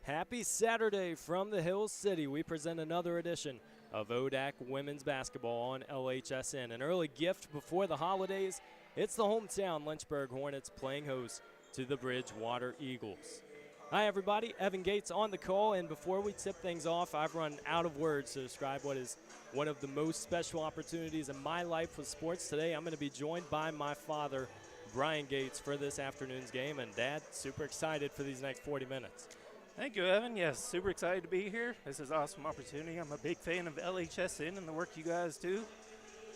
Happy Saturday from the Hills City. We present another edition of ODAC Women's Basketball on LHSN. An early gift before the holidays. It's the hometown Lynchburg Hornets playing host to the Bridgewater Eagles. Hi everybody, Evan Gates on the call, and before we tip things off, I've run out of words to describe what is one of the most special opportunities in my life with sports. Today I'm going to be joined by my father, Brian Gates, for this afternoon's game, and Dad, super excited for these next 40 minutes. Thank you, Evan. Yes, super excited to be here. This is an awesome opportunity. I'm a big fan of LHSN and the work you guys do.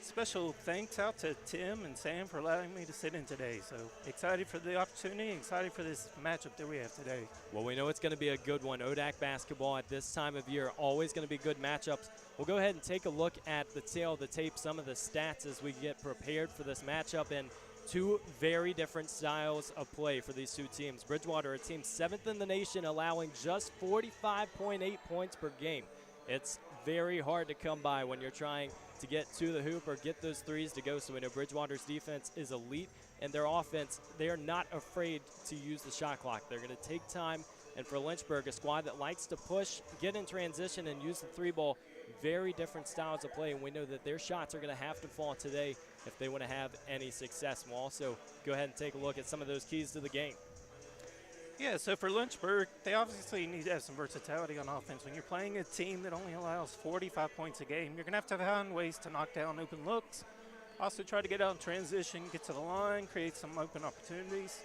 Special thanks out to Tim and Sam for allowing me to sit in today. So excited for the opportunity, excited for this matchup that we have today. Well, we know it's going to be a good one. ODAC basketball at this time of year, always going to be good matchups. We'll go ahead and take a look at the tail of the tape, some of the stats as we get prepared for this matchup. And two very different styles of play for these two teams. Bridgewater, a team 7th in the nation, allowing just 45.8 points per game. It's very hard to come by when you're trying to get to the hoop or get those threes to go. So we know Bridgewater's defense is elite, and their offense, they are not afraid to use the shot clock. They're going to take time. And for Lynchburg, a squad that likes to push, get in transition, and use the three ball, very different styles of play, and we know that their shots are going to have to fall today if they want to have any success. We'll also go ahead and take a look at some of those keys to the game. Yeah, so for Lynchburg, they obviously need to have some versatility on offense. When you're playing a team that only allows 45 points a game, you're going to have find ways to knock down open looks. Also try to get out in transition, get to the line, create some open opportunities.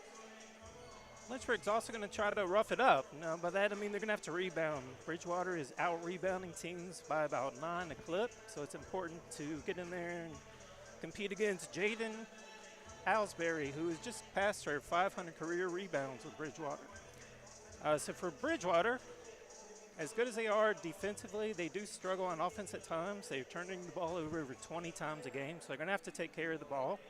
Lynchburg's also going to try to rough it up. Now, by that, I mean they're going to have to rebound. Bridgewater is out-rebounding teams by about 9 a clip, so it's important to get in there and compete against Jaden Halsberry, who has just passed her 500 career rebounds with Bridgewater. So for Bridgewater, as good as they are defensively, they do struggle on offense at times. They're turning the ball over 20 times a game, so they're going to have to take care of the ball.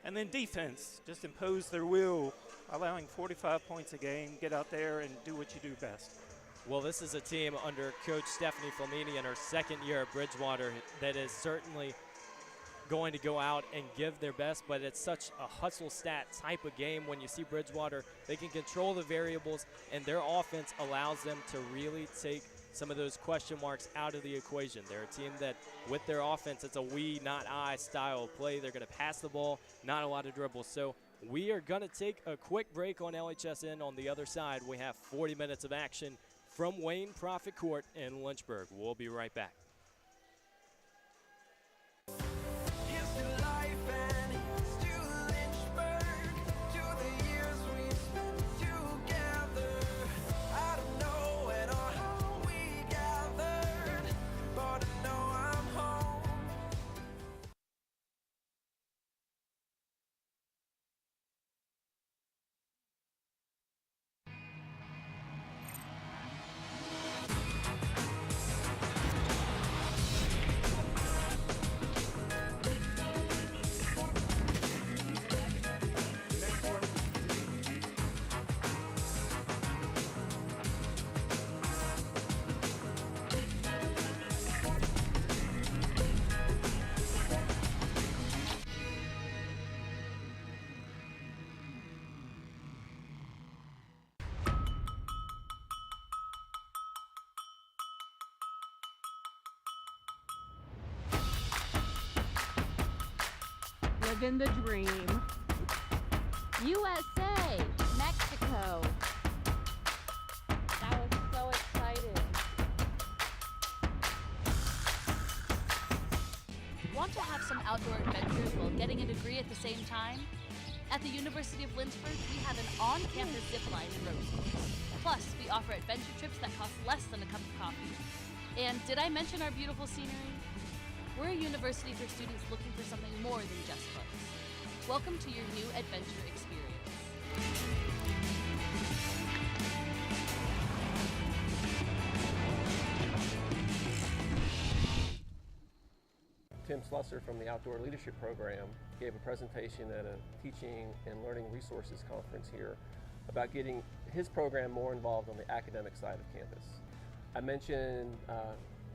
And then defense, just impose their will, allowing 45 points a game, get out there and do what you do best. Well, this is a team under Coach Stephanie Flamini in her second year at Bridgewater that is certainly going to go out and give their best, but it's such a hustle stat type of game. When you see Bridgewater, they can control the variables, and their offense allows them to really take some of those question marks out of the equation. They're a team that, with their offense, it's a we, not I style of play. They're going to pass the ball, not a lot of dribbles. So we are going to take a quick break on LHSN. On the other side, we have 40 minutes of action from Wayne Prophet Court in Lynchburg. We'll be right back. Living the dream. USA, Mexico. That was so exciting. Want to have some outdoor adventures while getting a degree at the same time? At the University of Lynchburg, we have an on-campus zip line and ropes course. Plus, we offer adventure trips that cost less than a cup of coffee. And did I mention our beautiful scenery? We're a university for students looking for something more than just books. Welcome to your new adventure experience. Tim Slusser from the Outdoor Leadership Program gave a presentation at a Teaching and Learning Resources Conference here about getting his program more involved on the academic side of campus. I mentioned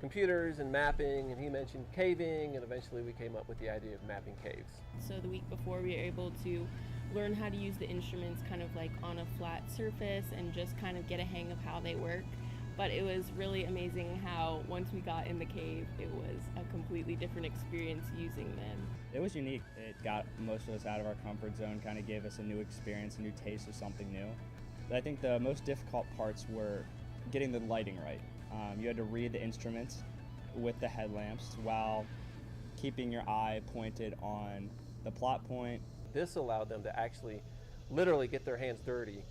computers and mapping, and he mentioned caving, and eventually we came up with the idea of mapping caves. So the week before we were able to learn how to use the instruments kind of like on a flat surface and just kind of get a hang of how they work. But it was really amazing how once we got in the cave, it was a completely different experience using them. It was unique. It got most of us out of our comfort zone, kind of gave us a new experience, a new taste of something new. But I think the most difficult parts were getting the lighting right. You had to read the instruments with the headlamps while keeping your eye pointed on the plot point. This allowed them to actually literally get their hands dirty,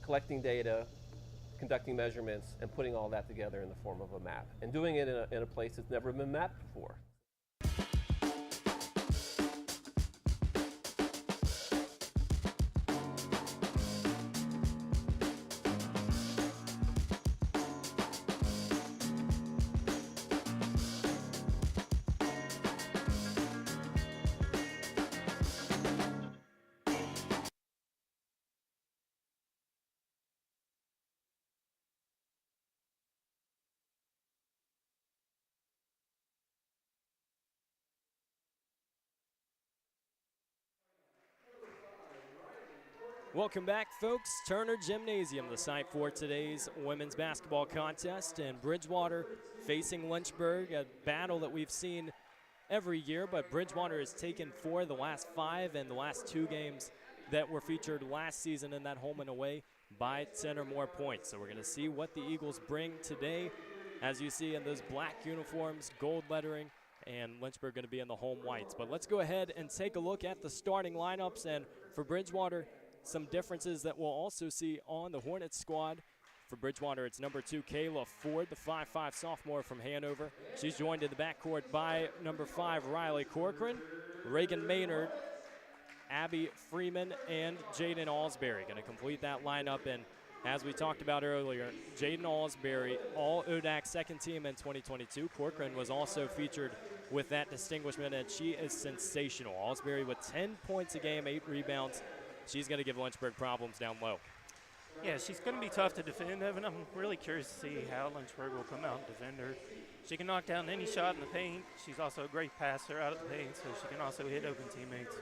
collecting data, conducting measurements, and putting all that together in the form of a map, and doing it in a place that's never been mapped before. Welcome back, folks. Turner Gymnasium, the site for today's women's basketball contest, and Bridgewater facing Lynchburg, a battle that we've seen every year, but Bridgewater has taken 4 of the last 5 and the last 2 games that were featured last season in that home and away by 10 or more points. So we're going to see what the Eagles bring today. As you see in those black uniforms, gold lettering, and Lynchburg going to be in the home whites. But let's go ahead and take a look at the starting lineups, and for Bridgewater, some differences that we'll also see on the Hornets squad. For Bridgewater, it's number 2, Kayla Ford, the 5'5" sophomore from Hanover. She's joined in the backcourt by number 5, Riley Corcoran, Reagan Maynard, Abby Freeman, and Jaden Alsbury. Going to complete that lineup. And as we talked about earlier, Jaden Alsbury, all ODAC second team in 2022. Corcoran was also featured with that distinguishment, and she is sensational. Alsbury with 10 points a game, 8 rebounds. She's going to give Lynchburg problems down low. Yeah, she's going to be tough to defend, Evan. I'm really curious to see how Lynchburg will come out and defend her. She can knock down any shot in the paint. She's also a great passer out of the paint, so she can also hit open teammates.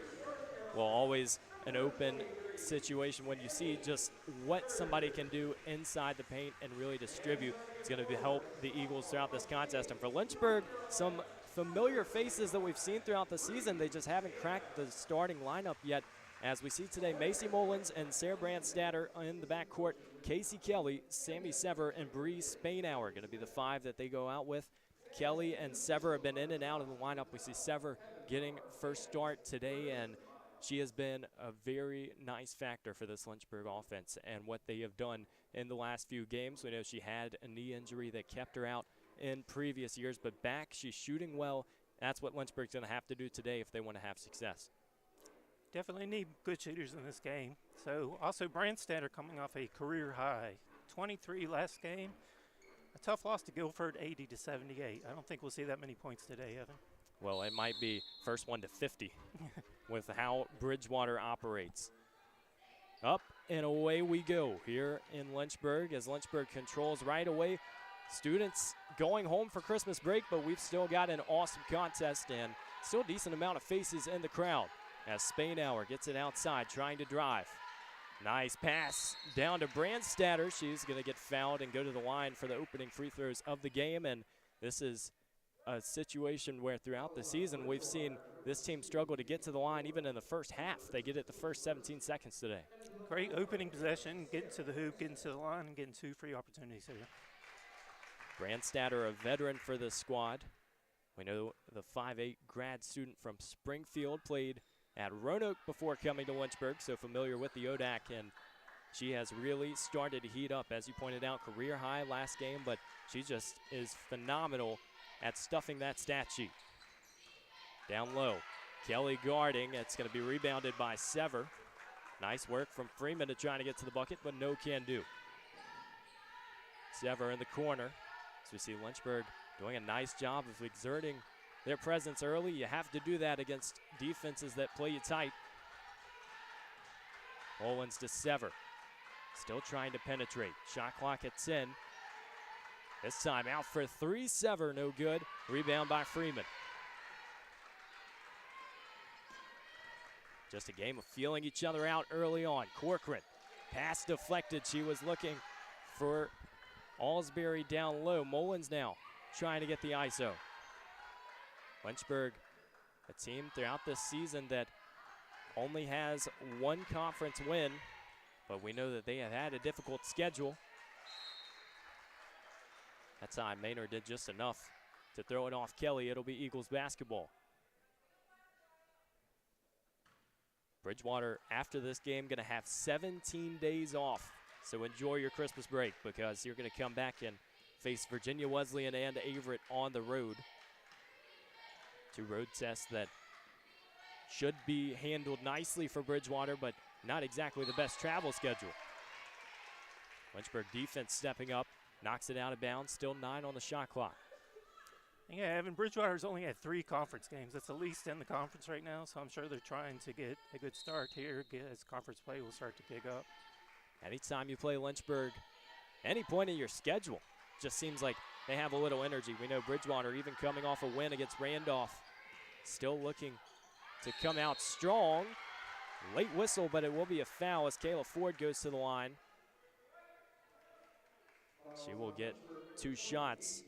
Well, always an open situation when you see just what somebody can do inside the paint and really distribute. It's going to help the Eagles throughout this contest. And for Lynchburg, some familiar faces that we've seen throughout the season. They just haven't cracked the starting lineup yet. As we see today, Macy Mullins and Sarah Brandstatter in the backcourt. Casey Kelly, Sammy Sever, and Bree Spainhour going to be the 5 that they go out with. Kelly and Sever have been in and out of the lineup. We see Sever getting first start today, and she has been a very nice factor for this Lynchburg offense and what they have done in the last few games. We know she had a knee injury that kept her out in previous years, but back, she's shooting well. That's what Lynchburg's going to have to do today if they want to have success. Definitely need good shooters in this game. So also Brandstatter coming off a career high, 23 last game. A tough loss to Guilford, 80-78. I don't think we'll see that many points today, Evan. Well, it might be first one to 50 with how Bridgewater operates. Up and away we go here in Lynchburg as Lynchburg controls right away. Students going home for Christmas break, but we've still got an awesome contest and still a decent amount of faces in the crowd. As Spainhour gets it outside, trying to drive. Nice pass down to Brandstatter. She's going to get fouled and go to the line for the opening free throws of the game. And this is a situation where throughout the season we've seen this team struggle to get to the line even in the first half. They get it the first 17 seconds today. Great opening possession, getting to the hoop, getting to the line, and getting 2 free opportunities here. Brandstatter, a veteran for this squad. We know the 5'8" grad student from Springfield played at Roanoke before coming to Lynchburg, so familiar with the ODAC, and she has really started to heat up. As you pointed out, career high last game, but she just is phenomenal at stuffing that stat sheet. Down low, Kelly guarding. It's going to be rebounded by Sever. Nice work from Freeman to try to get to the bucket, but no can do. Sever in the corner. So we see Lynchburg doing a nice job of exerting their presence early. You have to do that against defenses that play you tight. Mullins to Sever. Still trying to penetrate. Shot clock at 10. This time out for 3. Sever, no good. Rebound by Freeman. Just a game of feeling each other out early on. Corcoran, pass deflected. She was looking for Alsbury down low. Mullins now trying to get the ISO. Lynchburg, a team throughout this season that only has one conference win, but we know that they have had a difficult schedule. That time Maynard did just enough to throw it off Kelly. It'll be Eagles basketball. Bridgewater, after this game, going to have 17 days off. So enjoy your Christmas break, because you're going to come back and face Virginia Wesleyan and Averett on the road. Two road tests that should be handled nicely for Bridgewater, but not exactly the best travel schedule. Lynchburg defense stepping up, knocks it out of bounds, still 9 on the shot clock. Yeah, Evan, Bridgewater's only had 3 conference games. That's the least in the conference right now, so I'm sure they're trying to get a good start here as conference play will start to pick up. Anytime you play Lynchburg, any point in your schedule, just seems like they have a little energy. We know Bridgewater, even coming off a win against Randolph, still looking to come out strong. Late whistle, but it will be a foul as Kayla Ford goes to the line. She will get 2 shots.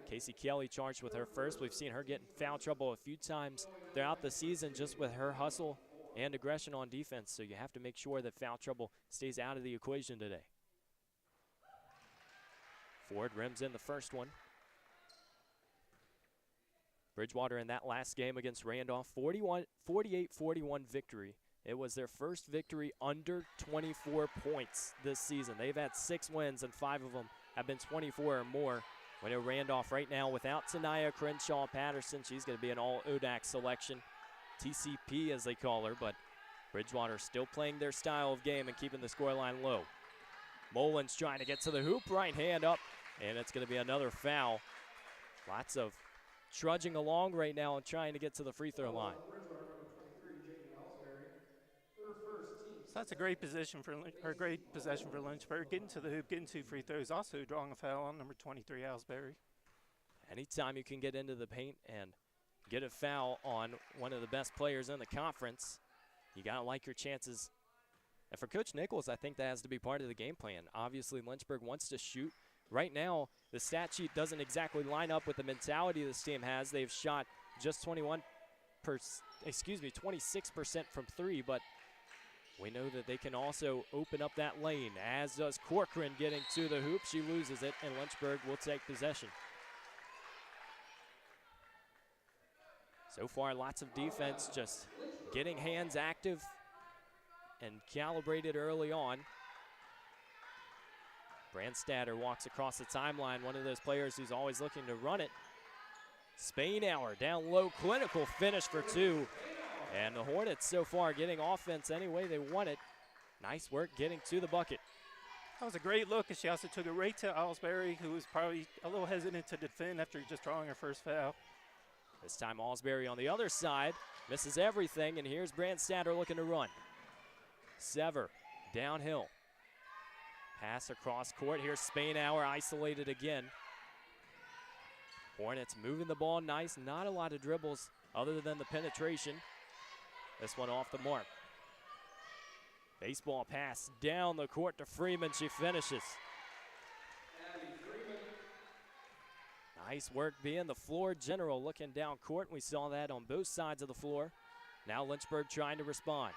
Casey Kelly charged with her first. We've seen her get in foul trouble a few times throughout the season just with her hustle and aggression on defense, so you have to make sure that foul trouble stays out of the equation today. Ford rims in the first one. Bridgewater in that last game against Randolph, 48-41 victory. It was their first victory under 24 points this season. They've had 6 wins, and 5 of them have been 24 or more. We know Randolph right now without Tanaya Crenshaw Patterson. She's going to be an all ODAC selection, TCP as they call her, but Bridgewater still playing their style of game and keeping the scoreline low. Mullins trying to get to the hoop, right hand up, and it's going to be another foul. Lots of trudging along right now and trying to get to the free throw line. So that's a great position great possession for Lynchburg. Getting to the hoop, getting 2 free throws, also drawing a foul on number 23, Alsbury. Anytime you can get into the paint and get a foul on one of the best players in the conference, you got to like your chances. And for Coach Nichols, I think that has to be part of the game plan. Obviously, Lynchburg wants to shoot. Right now, the stat sheet doesn't exactly line up with the mentality this team has. They've shot just 26% from 3, but we know that they can also open up that lane, as does Corcoran getting to the hoop. She loses it, and Lynchburg will take possession. So far, lots of defense, just getting hands active and calibrated early on. Brandstatter walks across the timeline, one of those players who's always looking to run it. Spainhour down low, clinical finish for 2. And the Hornets so far getting offense any way they want it. Nice work getting to the bucket. That was a great look, and she also took it right to Alsbury, who was probably a little hesitant to defend after just drawing her first foul. This time Alsbury on the other side, misses everything, and here's Brandstatter looking to run. Sever, downhill. Pass across court, here's Spainhour isolated again. Hornets moving the ball nice, not a lot of dribbles other than the penetration. This one off the mark. Baseball pass down the court to Freeman. She finishes. Nice work being the floor general, looking down court. We saw that on both sides of the floor. Now Lynchburg trying to respond.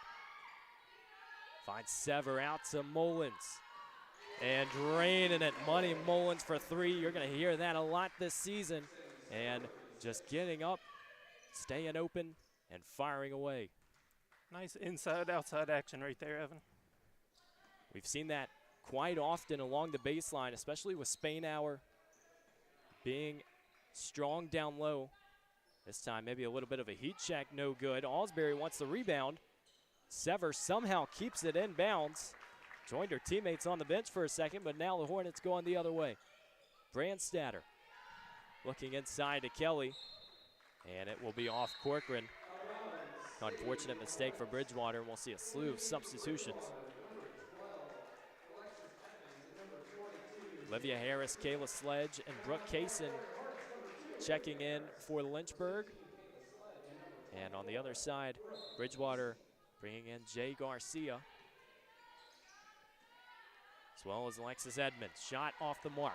Finds Sever out to Mullins. And draining it. Money Mullins for 3. You're going to hear that a lot this season. And just getting up, staying open, and firing away. Nice inside-outside action right there, Evan. We've seen that quite often along the baseline, especially with Spainhour being strong down low. This time maybe a little bit of a heat check, no good. Alsbury wants the rebound. Sever somehow keeps it in bounds. Joined her teammates on the bench for a second, but now the Hornets going the other way. Brandstatter looking inside to Kelly, and it will be off Corcoran. Unfortunate mistake for Bridgewater, and we'll see a slew of substitutions. Olivia Harris, Kayla Sledge, and Brooke Kaysen checking in for Lynchburg. And on the other side, Bridgewater bringing in Jay Garcia, as well as Alexis Edmonds. Shot off the mark.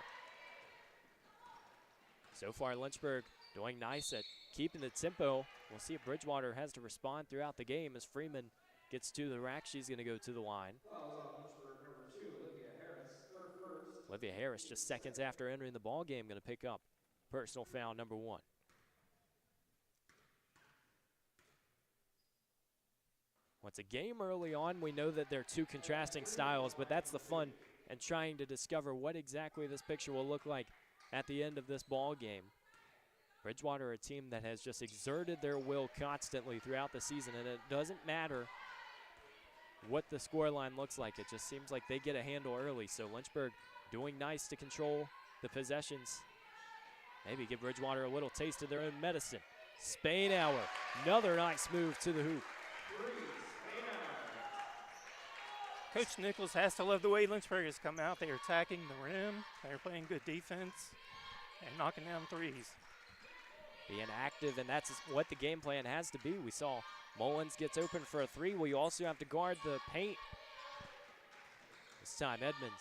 So far, Lynchburg doing nice at keeping the tempo. We'll see if Bridgewater has to respond throughout the game as Freeman gets to the rack. She's going to go to the line. Olivia Harris, just seconds after entering the ball game, going to pick up personal foul number 1. Well, it's a game early on. We know that they're two contrasting styles, but that's the fun and trying to discover what exactly this picture will look like at the end of this ball game. Bridgewater, a team that has just exerted their will constantly throughout the season, and it doesn't matter what the scoreline looks like. It just seems like they get a handle early. So Lynchburg doing nice to control the possessions. Maybe give Bridgewater a little taste of their own medicine. Spainhour, another nice move to the hoop. Coach Nichols has to love the way Lynchburg has come out. They are attacking the rim. They're playing good defense and knocking down threes. Being active, and that's what the game plan has to be. We saw Mullins gets open for a 3. We also have to guard the paint. This time Edmonds.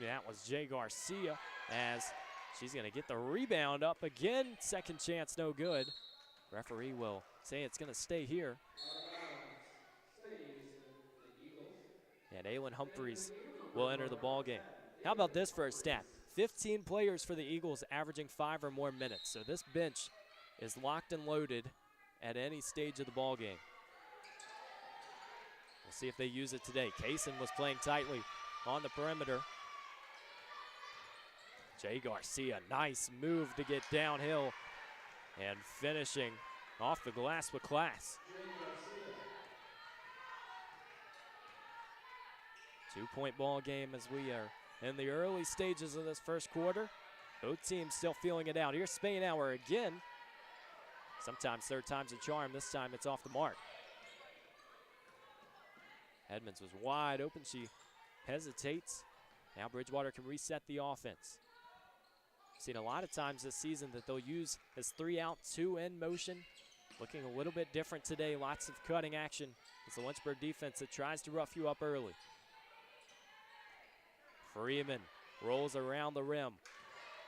That was Jay Garcia, as she's going to get the rebound up again. Second chance, no good. Referee will say it's going to stay here. And Aylin Humphreys will enter the ball game. How about this for a stat? 15 players for the Eagles averaging 5 or more minutes. So this bench is locked and loaded at any stage of the ball game. We'll see if they use it today. Kaysen was playing tightly on the perimeter. Jay Garcia, nice move to get downhill and finishing off the glass with class. 2-point ball game as we are in the early stages of this first quarter. Both teams still feeling it out. Here's Spainhour again. Sometimes third time's a charm. This time it's off the mark. Edmonds was wide open. She hesitates. Now Bridgewater can reset the offense. Seen a lot of times this season that they'll use this 3-out, 2-in motion. Looking a little bit different today. Lots of cutting action. It's the Lynchburg defense that tries to rough you up early. Freeman rolls around the rim.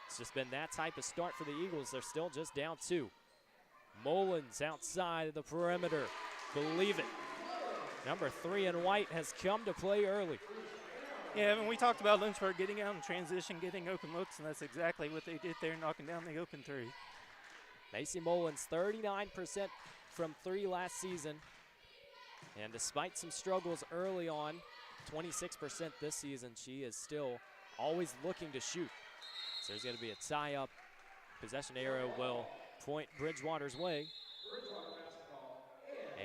It's just been that type of start for the Eagles. They're still just down 2. Mullins outside of the perimeter. Believe it. Number 3 in white has come to play early. Yeah, when we talked about Lynchburg getting out in transition, getting open looks, and that's exactly what they did there, knocking down the open 3. Macy Mullins, 39% from 3 last season. And despite some struggles early on, 26% this season, she is still always looking to shoot. So there's going to be a tie-up. Possession arrow will point Bridgewater's way.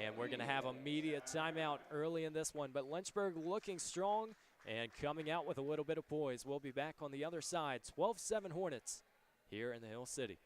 And we're going to have a media timeout early in this one. But Lynchburg looking strong and coming out with a little bit of poise. We'll be back on the other side. 12-7 Hornets here in the Hill City.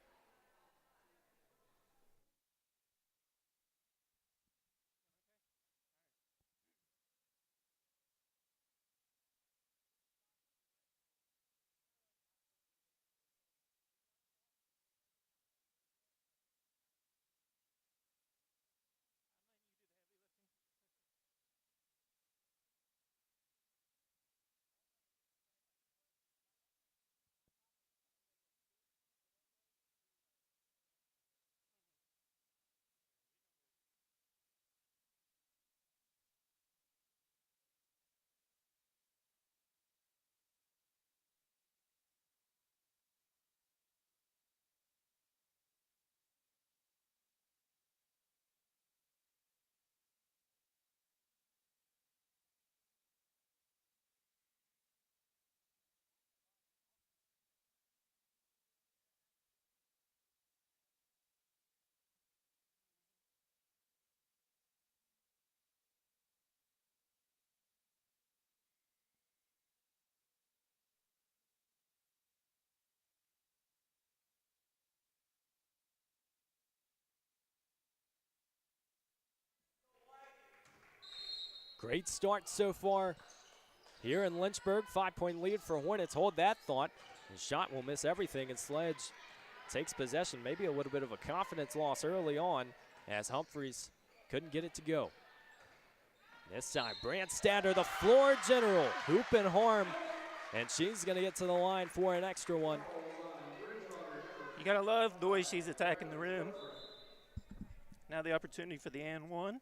Great start so far here in Lynchburg. 5-point lead for Hornets. Hold that thought. The shot will miss everything, and Sledge takes possession. Maybe a little bit of a confidence loss early on, as Humphreys couldn't get it to go. This time, Brandstatter, the floor general, hoop and harm, and she's going to get to the line for an extra one. You got to love the way she's attacking the rim. Now the opportunity for the and one.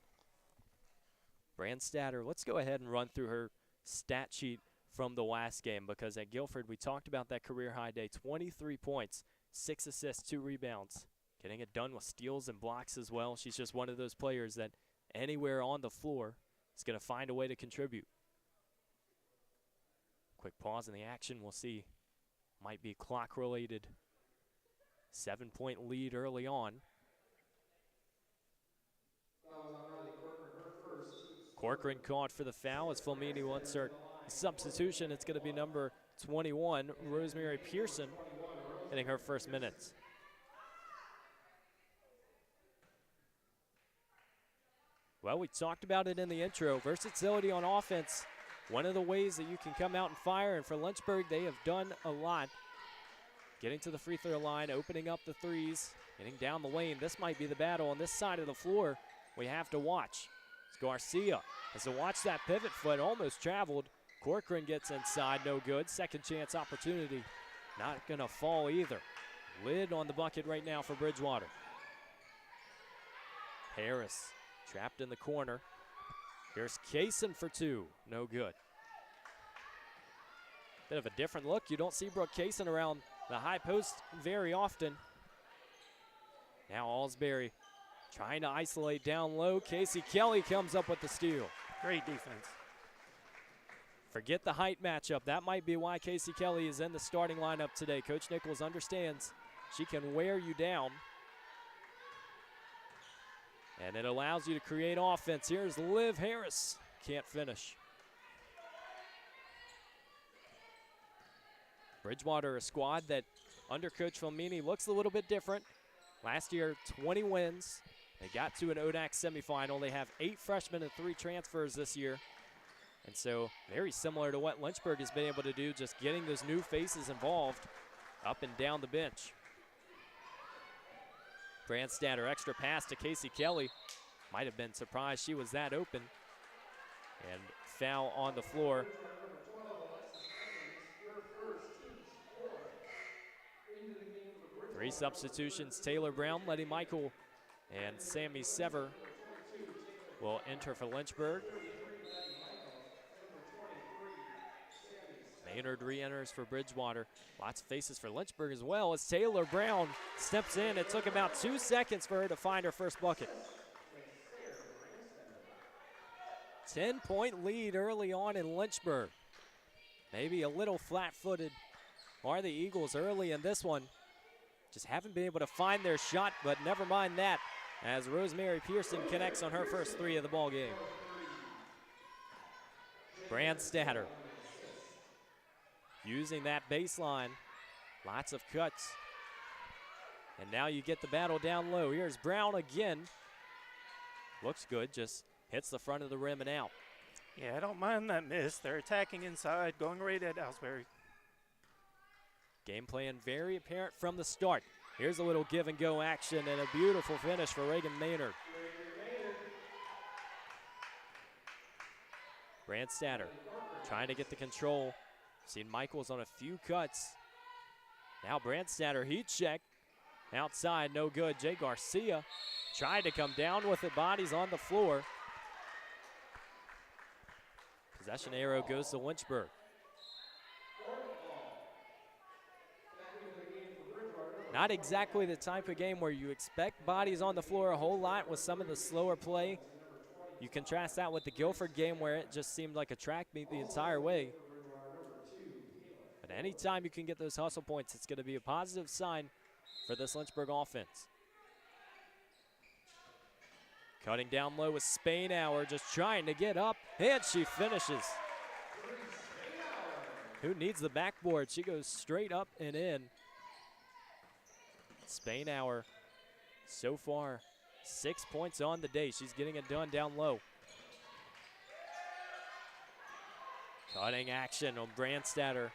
Brandstatter, let's go ahead and run through her stat sheet from the last game, because at Guilford we talked about that career high day, 23 points, 6 assists, 2 rebounds, getting it done with steals and blocks as well. She's just one of those players that anywhere on the floor is going to find a way to contribute. Quick pause in the action, we'll see. Might be clock related. 7-point lead early on. Corcoran called for the foul as Flamini wants her substitution. It's going to be number 21, Rosemary Pearson, hitting her first minutes. Well, we talked about it in the intro. Versatility on offense, one of the ways that you can come out and fire, and for Lynchburg, they have done a lot. Getting to the free throw line, opening up the threes, getting down the lane. This might be the battle on this side of the floor we have to watch. It's Garcia has to watch that pivot foot, almost traveled. Corcoran gets inside, no good. Second chance opportunity, not gonna fall either. Lid on the bucket right now for Bridgewater. Harris trapped in the corner. Here's Kaysen for 2, no good. Bit of a different look. You don't see Brooke Kaysen around the high post very often. Now Alsbury trying to isolate down low. Casey Kelly comes up with the steal. Great defense. Forget the height matchup. That might be why Casey Kelly is in the starting lineup today. Coach Nichols understands she can wear you down. And it allows you to create offense. Here's Liv Harris. Can't finish. Bridgewater, a squad that under Coach Flamini looks a little bit different. Last year, 20 wins. They got to an ODAC semifinal. They have 8 freshmen and 3 transfers this year. And so very similar to what Lynchburg has been able to do, just getting those new faces involved up and down the bench. Brandstatter, extra pass to Casey Kelly. Might have been surprised she was that open. And foul on the floor. Three substitutions, Taylor Brown, Letty Michael, and Sammy Sever will enter for Lynchburg. Maynard re-enters for Bridgewater. Lots of faces for Lynchburg as well as Taylor Brown steps in. It took about 2 seconds for her to find her first bucket. 10-point lead early on in Lynchburg. Maybe a little flat-footed are the Eagles early in this one. Just haven't been able to find their shot, but never mind that, as Rosemary Pearson connects on her first 3 of the ball game. Brandstatter using that baseline. Lots of cuts. And now you get the battle down low. Here's Brown again. Looks good, just hits the front of the rim and out. Yeah, I don't mind that miss. They're attacking inside, going right at Alsbury. Game plan very apparent from the start. Here's a little give and go action and a beautiful finish for Reagan Maynard. Brandstatter trying to get the control. Seen Michaels on a few cuts. Now Brandstatter heat check. Outside, no good. Jay Garcia tried to come down with it. Bodies on the floor. Possession arrow goes to Lynchburg. Not exactly the type of game where you expect bodies on the floor a whole lot with some of the slower play. You contrast that with the Guilford game where it just seemed like a track meet the entire way. But anytime you can get those hustle points, it's going to be a positive sign for this Lynchburg offense. Cutting down low with Spainhour, just trying to get up, and she finishes. Who needs the backboard? She goes straight up and in. Spainhour, so far, 6 points on the day. She's getting it done down low. Cutting action on Brandstatter.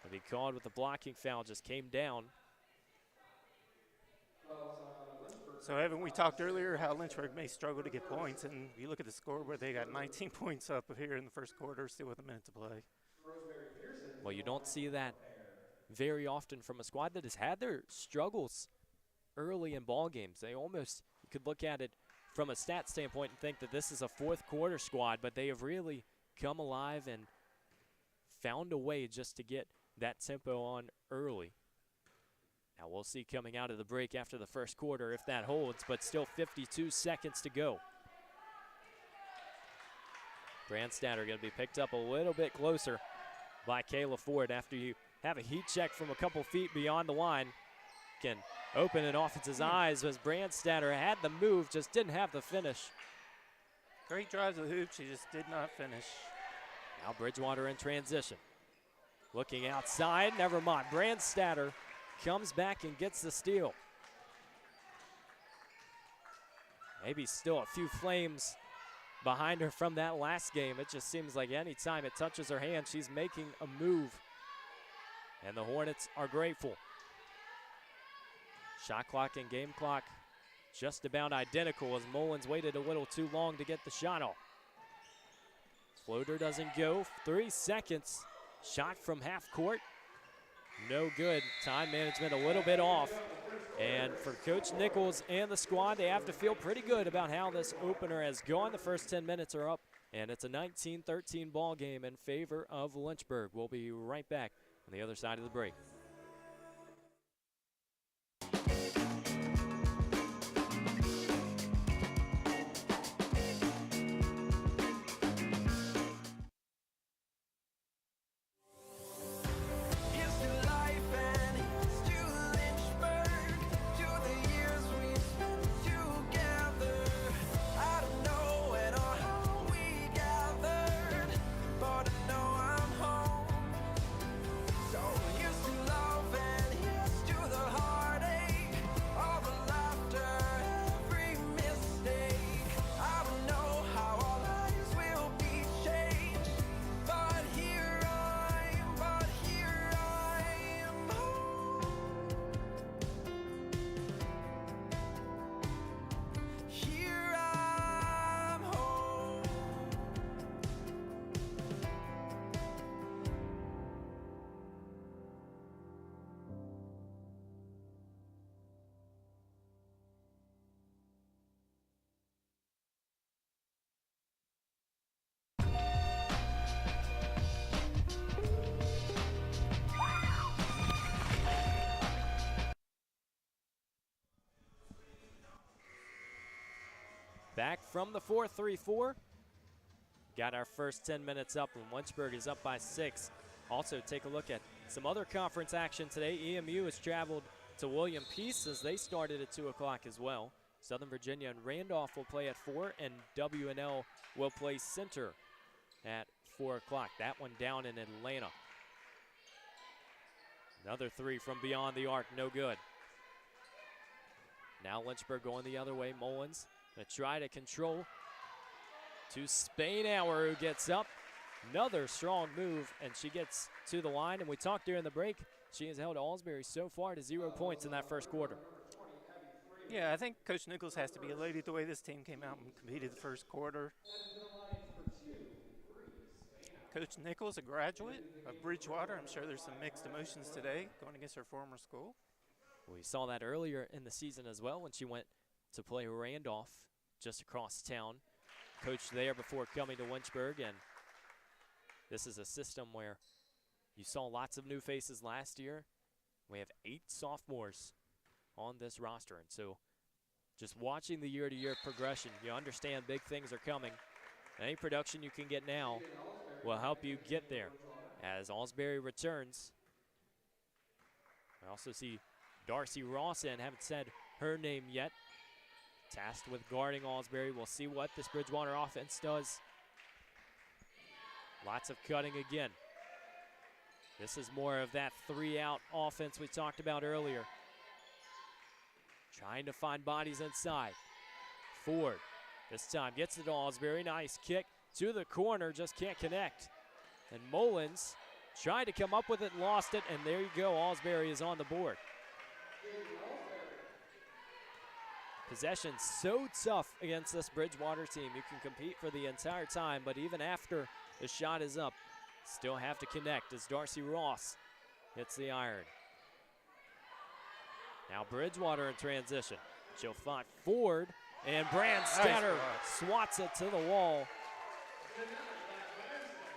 Will be called with a blocking foul, just came down. So, Evan, we talked earlier how Lynchburg may struggle to get points, and you look at the scoreboard, they got 19 points up here in the first quarter, still with a minute to play. Well, you don't see that very often from a squad that has had their struggles early in ball games. They almost, you could look at it from a stat standpoint and think that this is a fourth quarter squad, but they have really come alive and found a way just to get that tempo on early. Now we'll see coming out of the break after the first quarter if that holds, but still 52 seconds to go. Brandstatter going to be picked up a little bit closer by Kayla Ford after you have a heat check from a couple feet beyond the line. Can open it off its eyes as Brandstatter had the move, just didn't have the finish. Great drive to the hoop, she just did not finish. Now Bridgewater in transition. Looking outside, never mind. Brandstatter comes back and gets the steal. Maybe still a few flames behind her from that last game. It just seems like any time it touches her hand, she's making a move. And the Hornets are grateful. Shot clock and game clock just about identical as Mullins waited a little too long to get the shot off. Floater doesn't go. 3 seconds. Shot from half court. No good. Time management a little bit off. And for Coach Nichols and the squad, they have to feel pretty good about how this opener has gone. The first 10 minutes are up, and it's a 19-13 ball game in favor of Lynchburg. We'll be right back on the other side of the break. Back from the 4-3-4. Got our first 10 minutes up, and Lynchburg is up by 6. Also, take a look at some other conference action today. EMU has traveled to William Peace as they started at 2 o'clock as well. Southern Virginia and Randolph will play at 4, and WNL will play Center at 4 o'clock. That one down in Atlanta. Another 3 from beyond the arc, no good. Now Lynchburg going the other way. Mullins gonna try to control to Spainauer, who gets up. Another strong move, and she gets to the line. And we talked during the break, she has held Alsbury so far to 0 points in that first quarter. Yeah, I think Coach Nichols has to be elated at the way this team came out and competed the first quarter. Coach Nichols, a graduate of Bridgewater. I'm sure there's some mixed emotions today going against her former school. We saw that earlier in the season as well when she went to play Randolph just across town. Coached there before coming to Lynchburg, and this is a system where you saw lots of new faces last year. We have 8 sophomores on this roster, and so just watching the year-to-year progression, you understand big things are coming. Any production you can get now will help you get there. As Alsbury returns, I also see Darcy Ross in, haven't said her name yet. Tasked with guarding Alsbury. We'll see what this Bridgewater offense does. Lots of cutting again. This is more of that 3-out offense we talked about earlier. Trying to find bodies inside. Ford this time gets it to Alsbury. Nice kick to the corner, just can't connect. And Mullins tried to come up with it, lost it, and there you go. Alsbury is on the board. Possession so tough against this Bridgewater team. You can compete for the entire time, but even after the shot is up, still have to connect as Darcy Ross hits the iron. Now Bridgewater in transition. She'll fight forward, and Brandstatter swats it to the wall.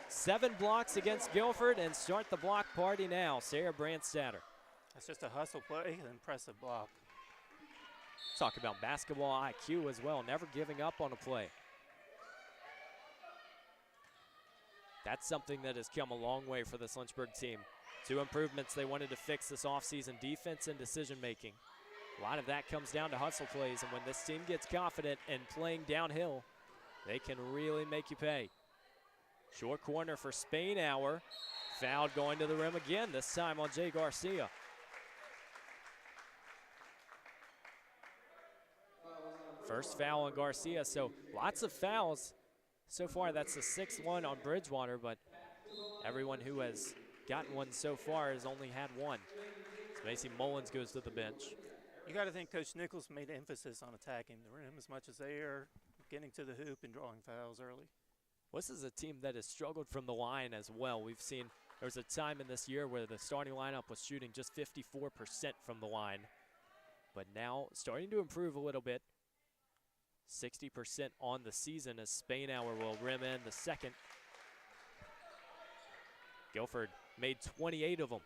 7 blocks against Guilford, and start the block party now, Sarah Brandstatter. That's just a hustle play, an impressive block. Talk about basketball IQ as well, never giving up on a play. That's something that has come a long way for this Lynchburg team. 2 improvements they wanted to fix this offseason, defense and decision making. A lot of that comes down to hustle plays, and when this team gets confident and playing downhill, they can really make you pay. Short corner for Spainhour. Foul going to the rim again, this time on Jay Garcia. First foul on Garcia, so lots of fouls. So far, that's the 6th one on Bridgewater, but everyone who has gotten one so far has only had one. So Macy Mullins goes to the bench. You got to think Coach Nichols made emphasis on attacking the rim as much as they are getting to the hoop and drawing fouls early. This is a team that has struggled from the line as well. We've seen there was a time in this year where the starting lineup was shooting just 54% from the line, but now starting to improve a little bit. 60% on the season as Spainhour will rim in the second. Guilford made 28 of them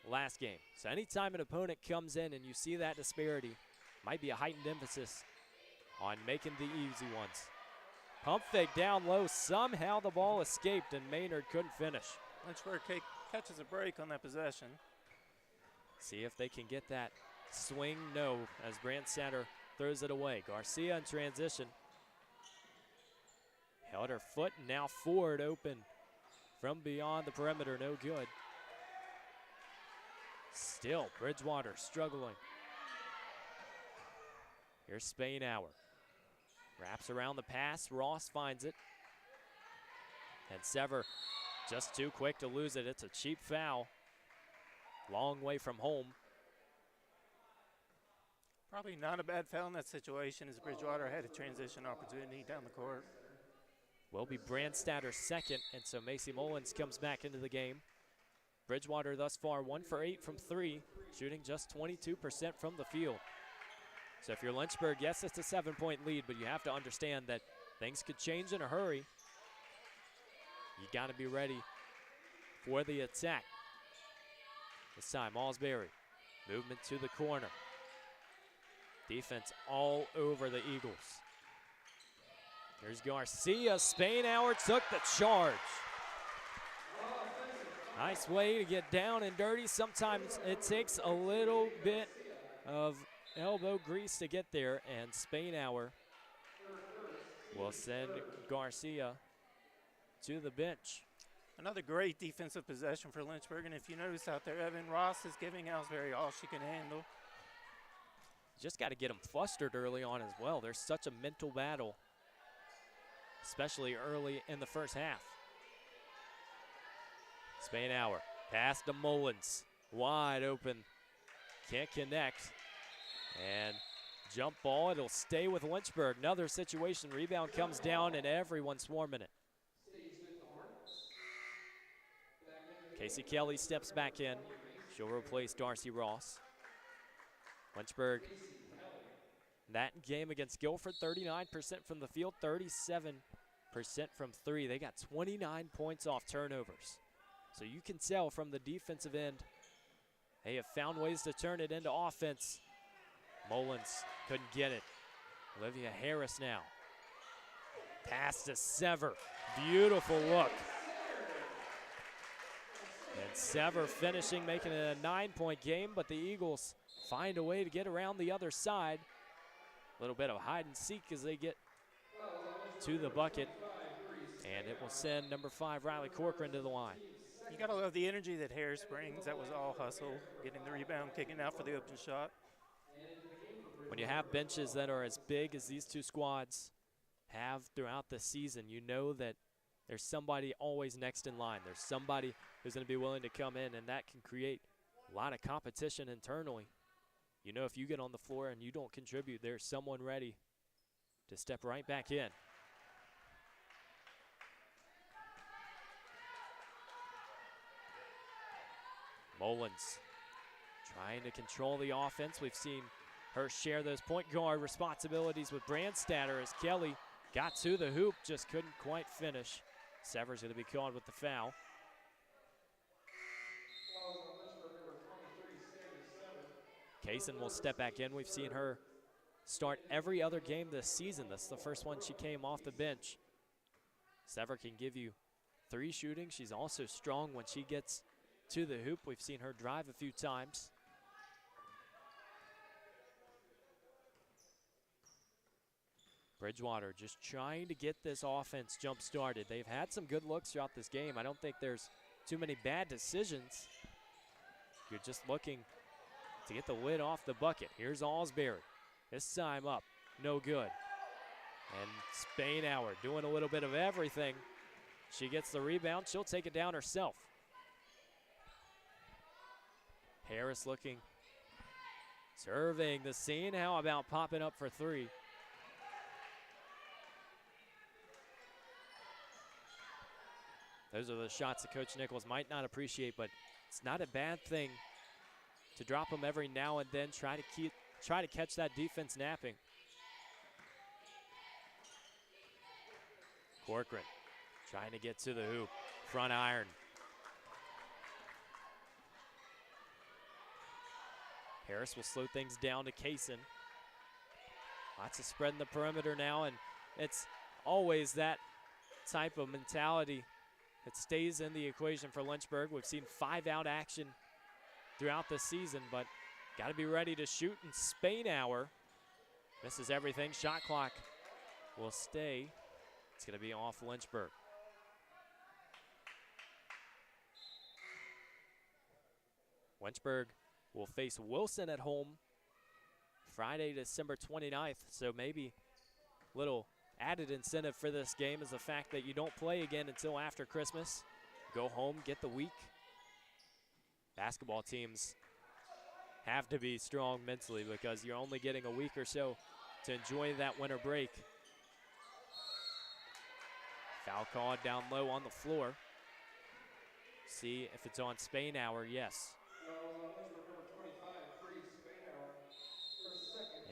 last game. So anytime an opponent comes in and you see that disparity, might be a heightened emphasis on making the easy ones. Pump fake down low. Somehow the ball escaped and Maynard couldn't finish. Lynchburg catches a break on that possession. See if they can get that swing. No, as Brandstatter throws it away. Garcia in transition. Held her foot, and now Ford open from beyond the perimeter. No good. Still, Bridgewater struggling. Here's Spainhour. Wraps around the pass. Ross finds it. And Sever just too quick to lose it. It's a cheap foul. Long way from home. Probably not a bad foul in that situation as Bridgewater had a transition opportunity down the court. Will be Brandstatter's second, and so Macy Mullins comes back into the game. Bridgewater thus far 1 for 8 from 3, shooting just 22% from the field. So if you're Lynchburg, yes, it's a 7-point lead, but you have to understand that things could change in a hurry. You got to be ready for the attack. This time, Alsbury, movement to the corner. Defense all over the Eagles. Here's Garcia. Spainhour took the charge. Nice way to get down and dirty. Sometimes it takes a little bit of elbow grease to get there, and Spainhour will send Garcia to the bench. Another great defensive possession for Lynchburg, and if you notice out there, Evan Ross is giving Ellsbury all she can handle. Just got to get them flustered early on as well. There's such a mental battle, especially early in the first half. Spainhour, pass to Mullins, wide open, can't connect, and jump ball, it'll stay with Lynchburg. Another situation, rebound comes down and everyone's swarming it. Casey Kelly steps back in. She'll replace Darcy Ross. Lynchburg, that game against Guilford, 39% from the field, 37% from 3. They got 29 points off turnovers. So you can tell from the defensive end, they have found ways to turn it into offense. Mullins couldn't get it. Olivia Harris now. Pass to Sever. Beautiful look. And Sever finishing, making it a 9-point game, but the Eagles find a way to get around the other side. A little bit of hide and seek as they get to the bucket. And it will send number 5, Riley Corcoran, to the line. You got to love the energy that Harris brings. That was all hustle, getting the rebound, kicking out for the open shot. When you have benches that are as big as these two squads have throughout the season, you know that there's somebody always next in line. There's somebody who's going to be willing to come in, and that can create a lot of competition internally. You know, if you get on the floor and you don't contribute, there's someone ready to step right back in. Mullins trying to control the offense. We've seen her share those point guard responsibilities with Brandstatter as Kelly got to the hoop, just couldn't quite finish. Severs going to be called with the foul. Kaysen will step back in. We've seen her start every other game this season. This is the first one she came off the bench. Sever can give you 3 shooting. She's also strong when she gets to the hoop. We've seen her drive a few times. Bridgewater just trying to get this offense jump started. They've had some good looks throughout this game. I don't think there's too many bad decisions. You're just looking to get the lid off the bucket. Here's Alsbury. This time up, no good. And Spainhour doing a little bit of everything. She gets the rebound. She'll take it down herself. Harris looking, serving the scene. How about popping up for 3? Those are the shots that Coach Nichols might not appreciate, but it's not a bad thing to drop them every now and then. Try to catch that defense napping. Corcoran trying to get to the hoop. Front iron. Harris will slow things down to Kaysen. Lots of spread in the perimeter now, and it's always that type of mentality that stays in the equation for Lynchburg. We've seen 5-out action throughout the season, but got to be ready to shoot. And Spainhour misses everything. Shot clock will stay. It's going to be off Lynchburg. Lynchburg will face Wilson at home Friday, December 29th, so maybe a little added incentive for this game is the fact that you don't play again until after Christmas. Go home, get the week. Basketball teams have to be strong mentally because you're only getting a week or so to enjoy that winter break. Foul called down low on the floor. See if it's on Spainhour. Yes.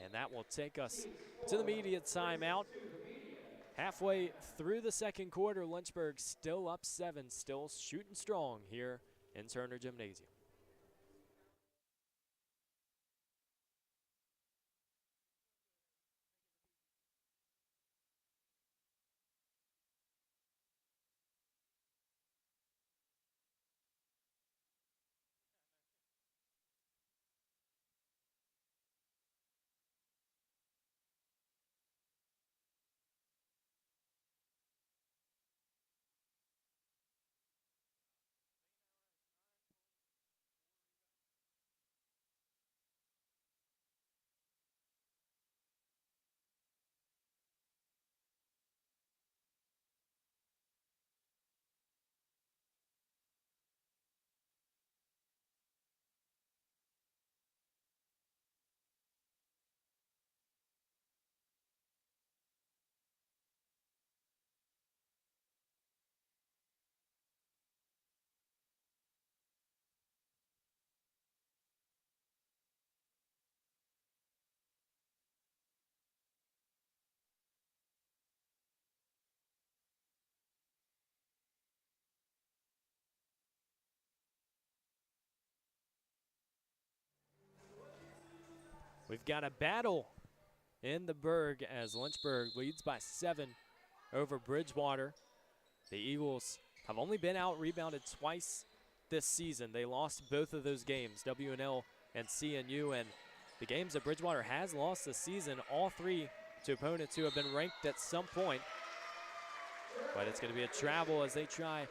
And that will take us to the media timeout. Halfway through the second quarter, Lynchburg still up 7, still shooting strong here in Turner Gymnasium. We've got a battle in the Berg as Lynchburg leads by 7 over Bridgewater. The Eagles have only been out-rebounded twice this season. They lost both of those games, W&L and CNU, and the games that Bridgewater has lost this season, all 3 to opponents who have been ranked at some point. But it's going to be a travel as they try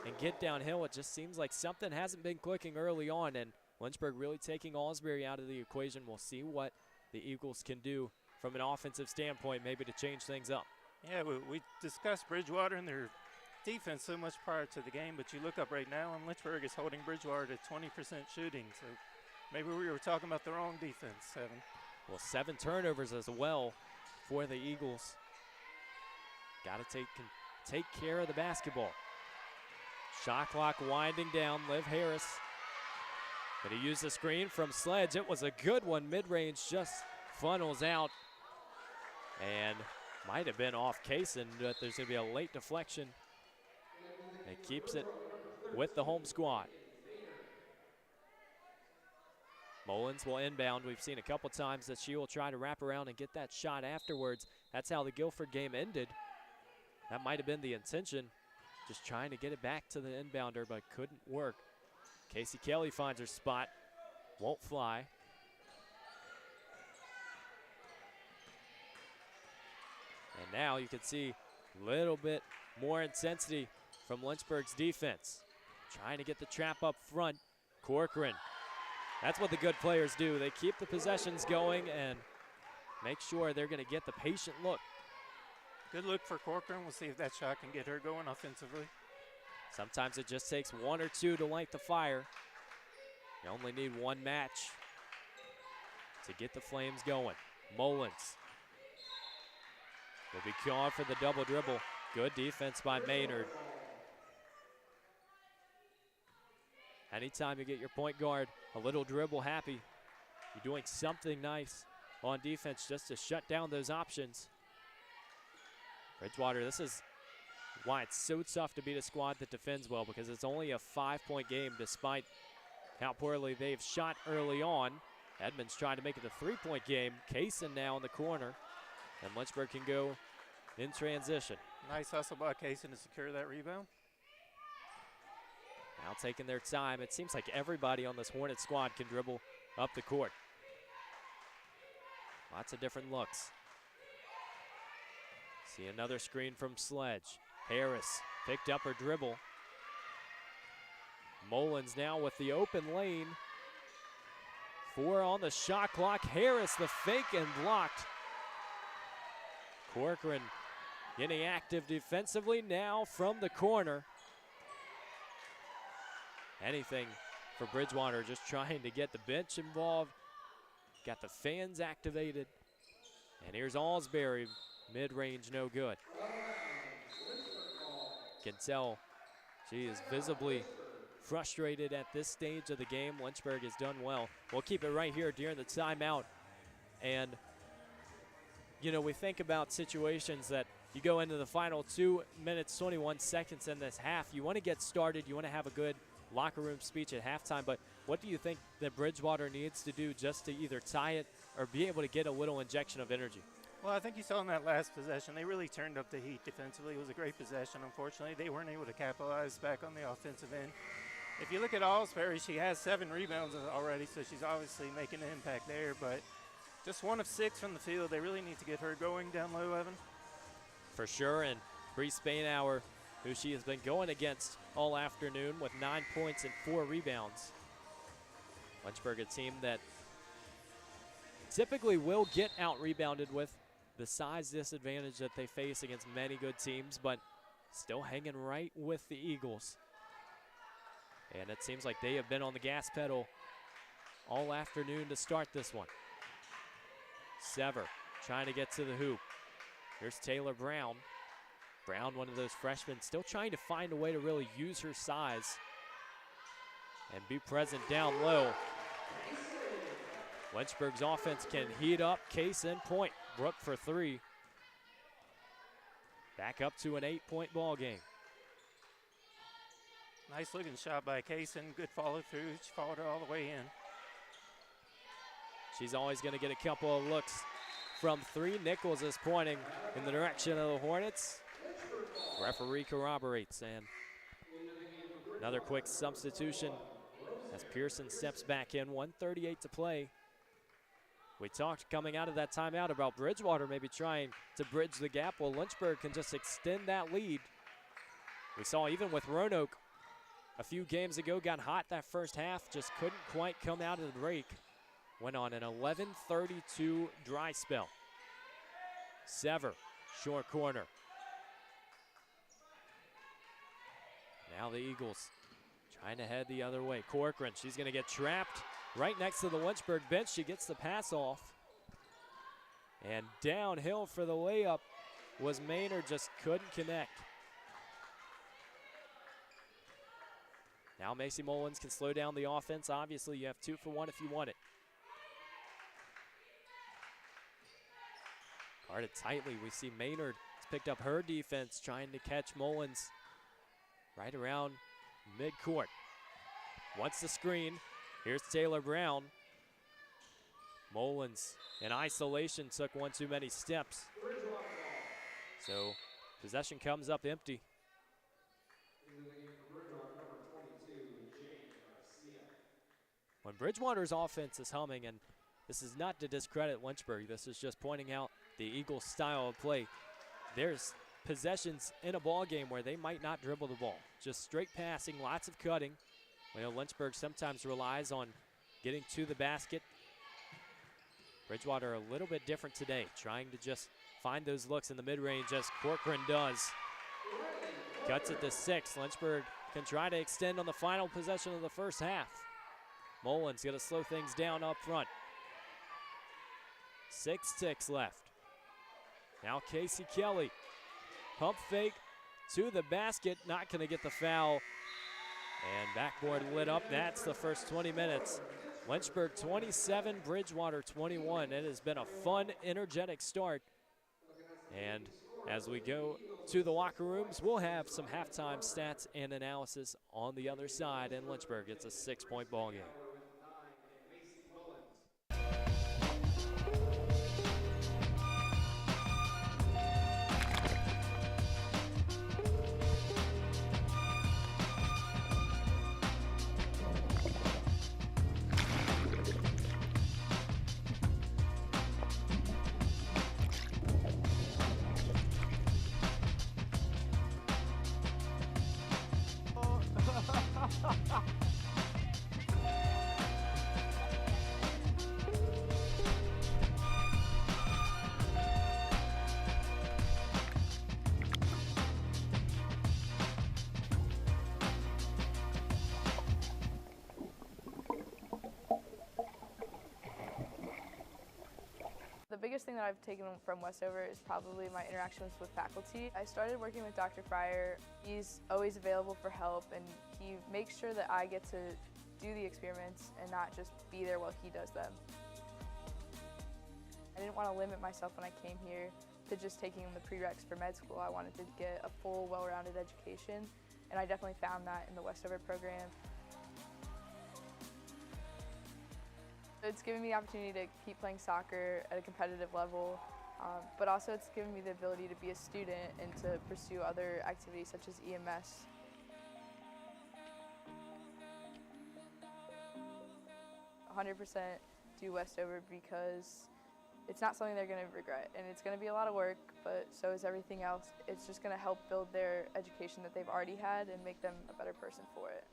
and get downhill. It just seems like something hasn't been clicking early on, and Lynchburg really taking Alsbury out of the equation. We'll see what the Eagles can do from an offensive standpoint, maybe to change things up. Yeah, we discussed Bridgewater and their defense so much prior to the game, but you look up right now and Lynchburg is holding Bridgewater to 20% shooting. So Maybe we were talking about the wrong defense, 7. Well, 7 turnovers as well for the Eagles. Got to take care of the basketball. Shot clock winding down. Liv Harris going to use the screen from Sledge. It was a good one. Mid-range just funnels out. And might have been off Kaysen, but there's going to be a late deflection. It keeps it with the home squad. Mullins will inbound. We've seen a couple times that she will try to wrap around and get that shot afterwards. That's how the Guilford game ended. That might have been the intention. Just trying to get it back to the inbounder, but couldn't work. Casey Kelly finds her spot. Won't fly. And now you can see a little bit more intensity from Lynchburg's defense. Trying to get the trap up front. Corcoran. That's what the good players do. They keep the possessions going and make sure they're going to get the patient look. Good look for Corcoran. We'll see if that shot can get her going offensively. Sometimes it just takes 1 or 2 to light the fire. You only need one match to get the Flames going. Mullins will be called for the double dribble. Good defense by Maynard. Anytime you get your point guard a little dribble happy, you're doing something nice on defense just to shut down those options. Bridgewater, this is why it's so tough to beat a squad that defends well, because it's only a 5-point game despite how poorly they've shot early on. Edmonds trying to make it a 3-point game. Kaysen now in the corner, and Lynchburg can go in transition. Nice hustle by Kaysen to secure that rebound. Now taking their time. It seems like everybody on this Hornet squad can dribble up the court. Lots of different looks. See another screen from Sledge. Harris picked up her dribble. Mullins now with the open lane. 4 on the shot clock. Harris the fake and blocked. Corcoran getting active defensively now from the corner. Anything for Bridgewater, just trying to get the bench involved. Got the fans activated. And here's Alsbury, mid-range, no good. Can tell she is visibly frustrated at this stage of the game. Lynchburg has done well. We'll keep it right here during the timeout. And, you know, we think about situations that you go into the final 2 minutes, 21 seconds in this half. You want to get started. You want to have a good locker room speech at halftime, but what do you think that Bridgewater needs to do just to either tie it or be able to get a little injection of energy? Well, I think you saw in that last possession, they really turned up the heat defensively. It was a great possession. Unfortunately, they weren't able to capitalize back on the offensive end. If you look at Alsbury, she has 7 rebounds already, so she's obviously making an impact there, but just 1 of 6 from the field. They really need to get her going down low, Evan. For sure, and Bree Spainhour, who she has been going against all afternoon with 9 points and 4 rebounds. Lynchburg, a team that typically will get out-rebounded with the size disadvantage that they face against many good teams, but still hanging right with the Eagles. And it seems like they have been on the gas pedal all afternoon to start this one. Sever trying to get to the hoop. Here's Taylor Brown. Brown, one of those freshmen, still trying to find a way to really use her size and be present down low. Lynchburg's offense can heat up. Kaysen point. Brook for 3. Back up to an 8-point ball game. Nice looking shot by Kaysen. Good follow through. She followed her all the way in. She's always going to get a couple of looks from 3. Nichols is pointing in the direction of the Hornets. Referee corroborates, and another quick substitution as Pearson steps back in. 1:38 to play. We talked coming out of that timeout about Bridgewater maybe trying to bridge the gap. Well, Lynchburg can just extend that lead. We saw even with Roanoke a few games ago, got hot that first half, just couldn't quite come out of the break. Went on an 11:32 dry spell. Sever, short corner. Now the Eagles trying to head the other way. Corcoran, she's going to get trapped right next to the Lynchburg bench. She gets the pass off. And downhill for the layup was Maynard, just couldn't connect. Now Macy Mullins can slow down the offense. Obviously, you have 2 for 1 if you want it. Guarded tightly. We see Maynard has picked up her defense, trying to catch Mullins right around midcourt. Wants the screen. Here's Taylor Brown. Mullins in isolation took one too many steps. So possession comes up empty. When Bridgewater's offense is humming, and this is not to discredit Lynchburg, this is just pointing out the Eagles' style of play. There's possessions in a ball game where they might not dribble the ball. Just straight passing, lots of cutting. We know Lynchburg sometimes relies on getting to the basket. Bridgewater a little bit different today, trying to just find those looks in the mid-range as Corcoran does. Cuts it to 6. Lynchburg can try to extend on the final possession of the first half. Mullins going to slow things down up front. 6 ticks left. Now Casey Kelly. Pump fake to the basket. Not going to get the foul. And backboard lit up. That's the first 20 minutes. Lynchburg 27, Bridgewater 21. It has been a fun, energetic start. And as we go to the locker rooms, we'll have some halftime stats and analysis on the other side. And Lynchburg gets a 6-point ball game. The biggest thing that I've taken from Westover is probably my interactions with faculty. I started working with Dr. Fryer. He's always available for help, and he makes sure that I get to do the experiments and not just be there while he does them. I didn't want to limit myself when I came here to just taking the prereqs for med school. I wanted to get a full, well-rounded education, and I definitely found that in the Westover program. It's given me the opportunity to keep playing soccer at a competitive level, but also it's given me the ability to be a student and to pursue other activities such as EMS. "100% do Westover because it's not something they're going to regret, and it's going to be a lot of work, but so is everything else. It's just going to help build their education that they've already had and make them a better person for it."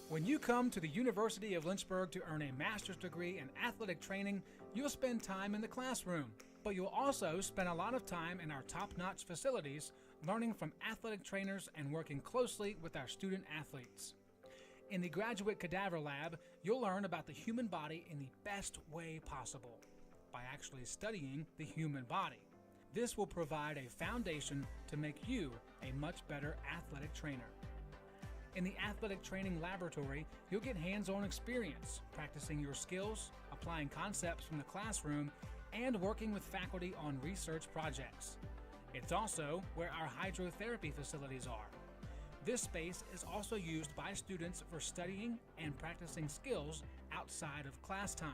When you come to the University of Lynchburg to earn a master's degree in athletic training, you'll spend time in the classroom, but you'll also spend a lot of time in our top-notch facilities learning from athletic trainers and working closely with our student athletes. In the Graduate Cadaver Lab, you'll learn about the human body in the best way possible, by actually studying the human body. This will provide a foundation to make you a much better athletic trainer. In the athletic training laboratory, you'll get hands-on experience, practicing your skills, applying concepts from the classroom, and working with faculty on research projects. It's also where our hydrotherapy facilities are. This space is also used by students for studying and practicing skills outside of class time.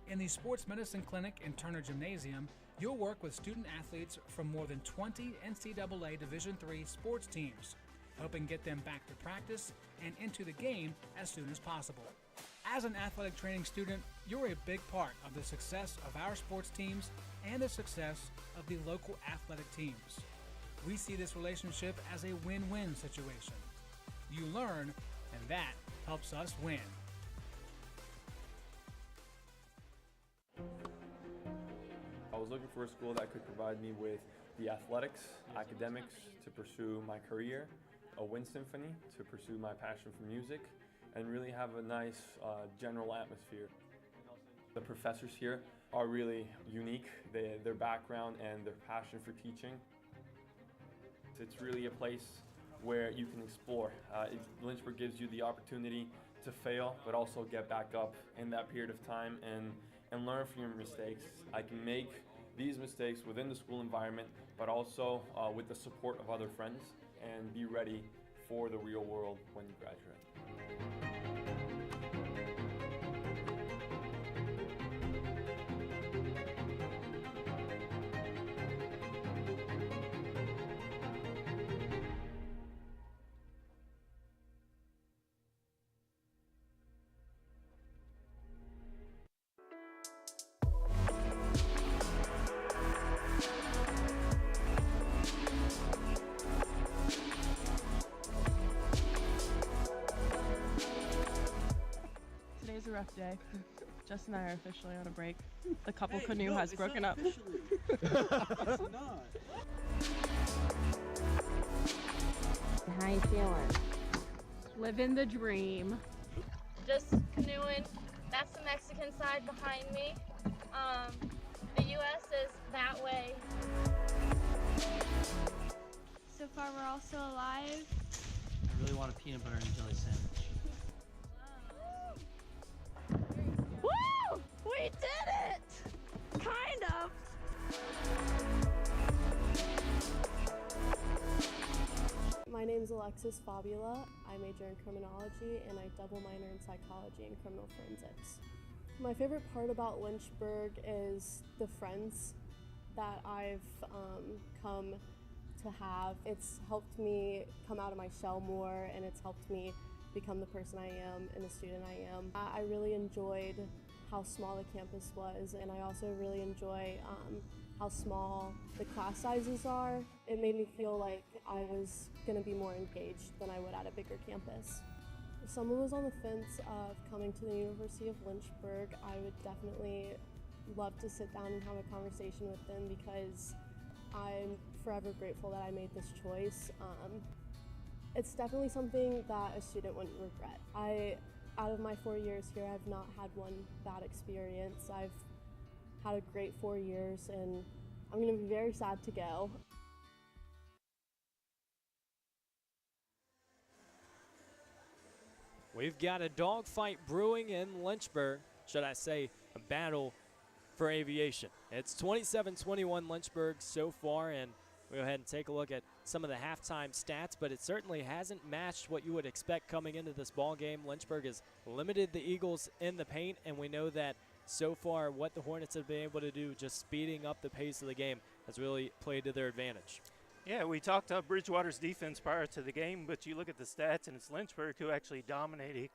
In the Sports Medicine Clinic and Turner Gymnasium, you'll work with student athletes from more than 20 NCAA Division III sports teams, helping get them back to practice and into the game as soon as possible. As an athletic training student, you're a big part of the success of our sports teams and the success of the local athletic teams. We see this relationship as a win-win situation. You learn, and that helps us win. I was looking for a school that could provide me with the athletics, academics to pursue my career, a wind symphony to pursue my passion for music, and really have a nice general atmosphere. The professors here are really unique, their background and their passion for teaching. It's really a place where you can explore. Lynchburg gives you the opportunity to fail, but also get back up in that period of time and learn from your mistakes. I can make these mistakes within the school environment, but also with the support of other friends, and be ready for the real world when you graduate. Today's a rough day. Jess and I are officially on a break. The couple canoe has broken up. It's not. How you feeling? Living the dream. Just canoeing. That's the Mexican side behind me. The U.S. is that way. So far, we're all still alive. I really want a peanut butter and jelly sandwich. Woo! We did it! Kind of. My name is Alexis Fabula. I major in criminology and I double minor in psychology and criminal forensics. My favorite part about Lynchburg is the friends that I've come to have. It's helped me come out of my shell more, and it's helped me become the person I am and the student I am. I really enjoyed how small the campus was, and I also really enjoy how small the class sizes are. It made me feel like I was going to be more engaged than I would at a bigger campus. If someone was on the fence of coming to the University of Lynchburg, I would definitely love to sit down and have a conversation with them, because I'm forever grateful that I made this choice. It's definitely something that a student wouldn't regret. Out of my 4 years here, I've not had one bad experience. I've had a great 4 years, and I'm going to be very sad to go. We've got a dogfight brewing in Lynchburg, should I say a battle for aviation. It's 27-21 Lynchburg so far, and we'll go ahead and take a look at some of the halftime stats, but it certainly hasn't matched what you would expect coming into this ball game. Lynchburg has limited the Eagles in the paint, and we know that so far what the Hornets have been able to do, just speeding up the pace of the game, has really played to their advantage. Yeah, we talked about Bridgewater's defense prior to the game, but you look at the stats, and it's Lynchburg who actually dominated.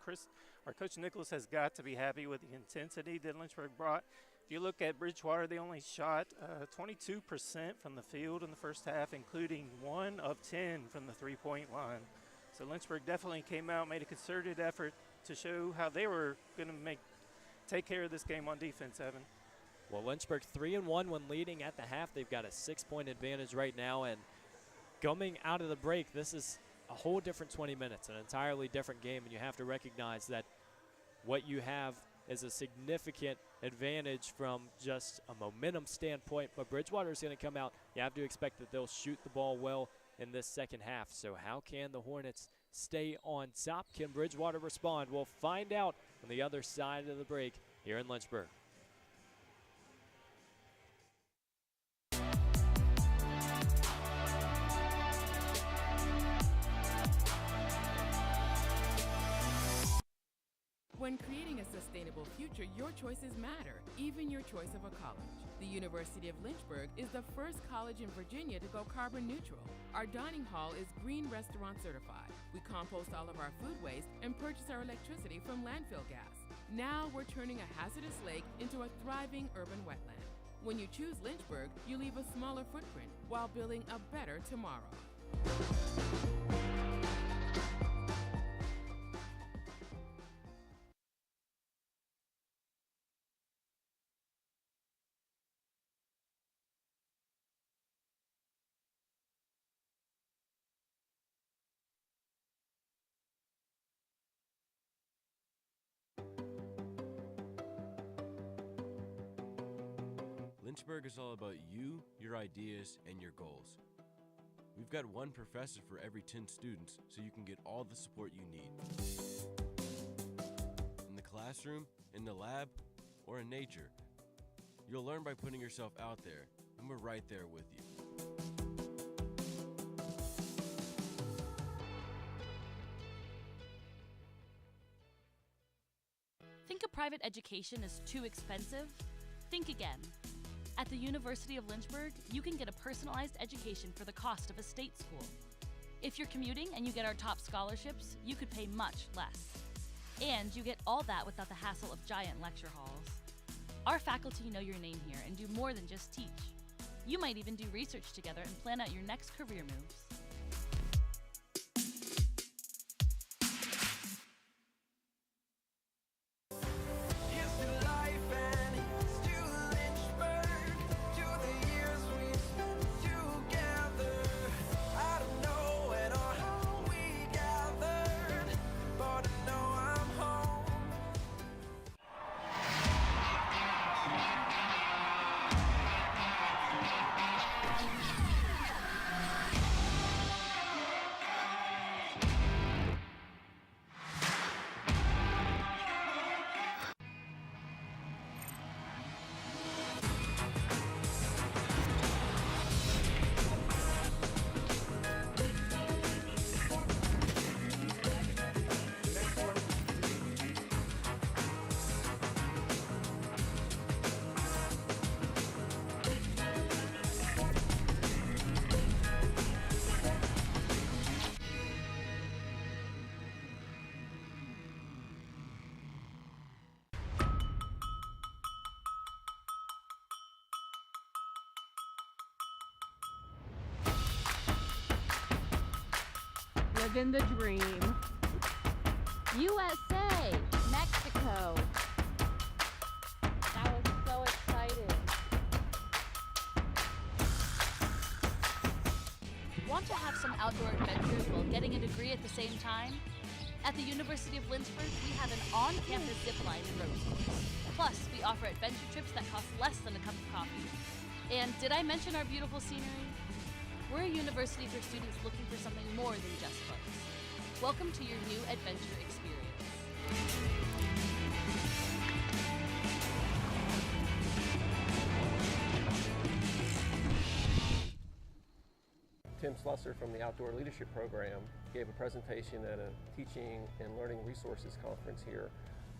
Our Coach Nicholas has got to be happy with the intensity that Lynchburg brought. If you look at Bridgewater, they only shot 22% from the field in the first half, including 1 of 10 from the three-point line. So Lynchburg definitely came out, made a concerted effort to show how they were going to take care of this game on defense, Evan. Well, Lynchburg 3-1 when leading at the half. They've got a 6-point advantage right now, and coming out of the break, this is a whole different 20 minutes, an entirely different game, and you have to recognize that what you have is a significant advantage from just a momentum standpoint, but Bridgewater is going to come out. You have to expect that they'll shoot the ball well in this second half. So how can the Hornets stay on top? Can Bridgewater respond? We'll find out on the other side of the break here in Lynchburg. When creating a sustainable future, your choices matter, even your choice of a college. The University of Lynchburg is the first college in Virginia to go carbon neutral. Our dining hall is Green Restaurant certified. We compost all of our food waste and purchase our electricity from landfill gas. Now we're turning a hazardous lake into a thriving urban wetland. When you choose Lynchburg, you leave a smaller footprint while building a better tomorrow. Lynchburg is all about you, your ideas, and your goals. We've got one professor for every 10 students, so you can get all the support you need. In the classroom, in the lab, or in nature. You'll learn by putting yourself out there, and we're right there with you. Think a private education is too expensive? Think again. At the University of Lynchburg, you can get a personalized education for the cost of a state school. If you're commuting and you get our top scholarships, you could pay much less. And you get all that without the hassle of giant lecture halls. Our faculty know your name here and do more than just teach. You might even do research together and plan out your next career moves. Living the dream. USA, Mexico. That was so exciting. Want to have some outdoor adventures while getting a degree at the same time? At the University of Lynchburg, we have an on-campus zip line and rope course. Plus, we offer adventure trips that cost less than a cup of coffee. And did I mention our beautiful scenery? We're a university for students looking for something more than just books. Welcome to your new adventure experience. Tim Slusser from the Outdoor Leadership Program gave a presentation at a Teaching and Learning Resources Conference here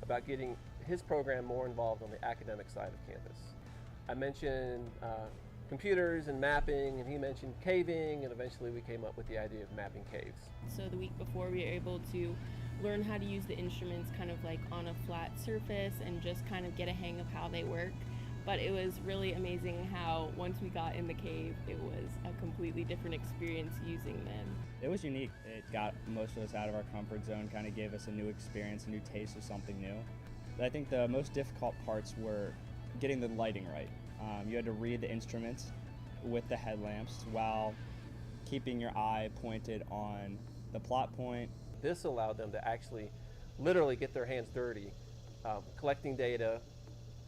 about getting his program more involved on the academic side of campus. I mentioned computers and mapping, and he mentioned caving, and eventually we came up with the idea of mapping caves. So the week before, we were able to learn how to use the instruments kind of like on a flat surface and just kind of get a hang of how they work. But it was really amazing how once we got in the cave, it was a completely different experience using them. It was unique. It got most of us out of our comfort zone, kind of gave us a new experience, a new taste of something new. But I think the most difficult parts were getting the lighting right. You had to read the instruments with the headlamps while keeping your eye pointed on the plot point. This allowed them to actually literally get their hands dirty, collecting data,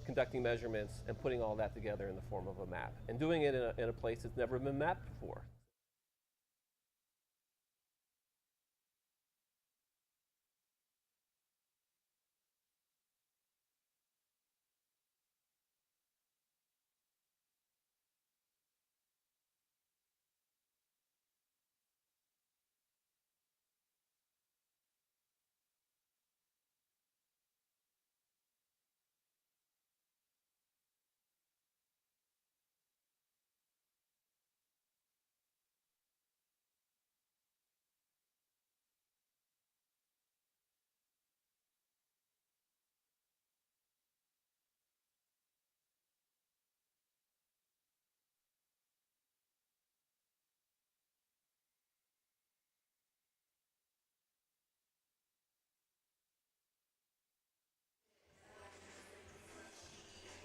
conducting measurements, and putting all that together in the form of a map, and doing it in a place that's never been mapped before.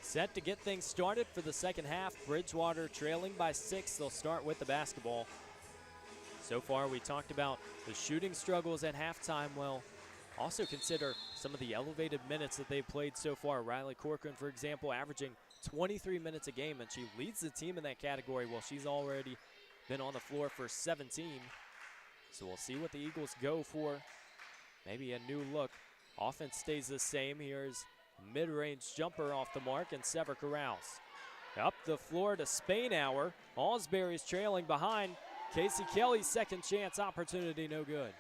Set to get things started for the second half. Bridgewater trailing by 6. They'll start with the basketball. So far, we talked about the shooting struggles at halftime. Well, also consider some of the elevated minutes that they've played so far. Riley Corcoran, for example, averaging 23 minutes a game, and she leads the team in that category. Well, she's already been on the floor for 17. So we'll see what the Eagles go for. Maybe a new look. Offense stays the same. Here's mid-range jumper off the mark, and Sever corrals. Up the floor to Spainhour. Alsbury's trailing behind. Casey Kelly's second chance opportunity, no good.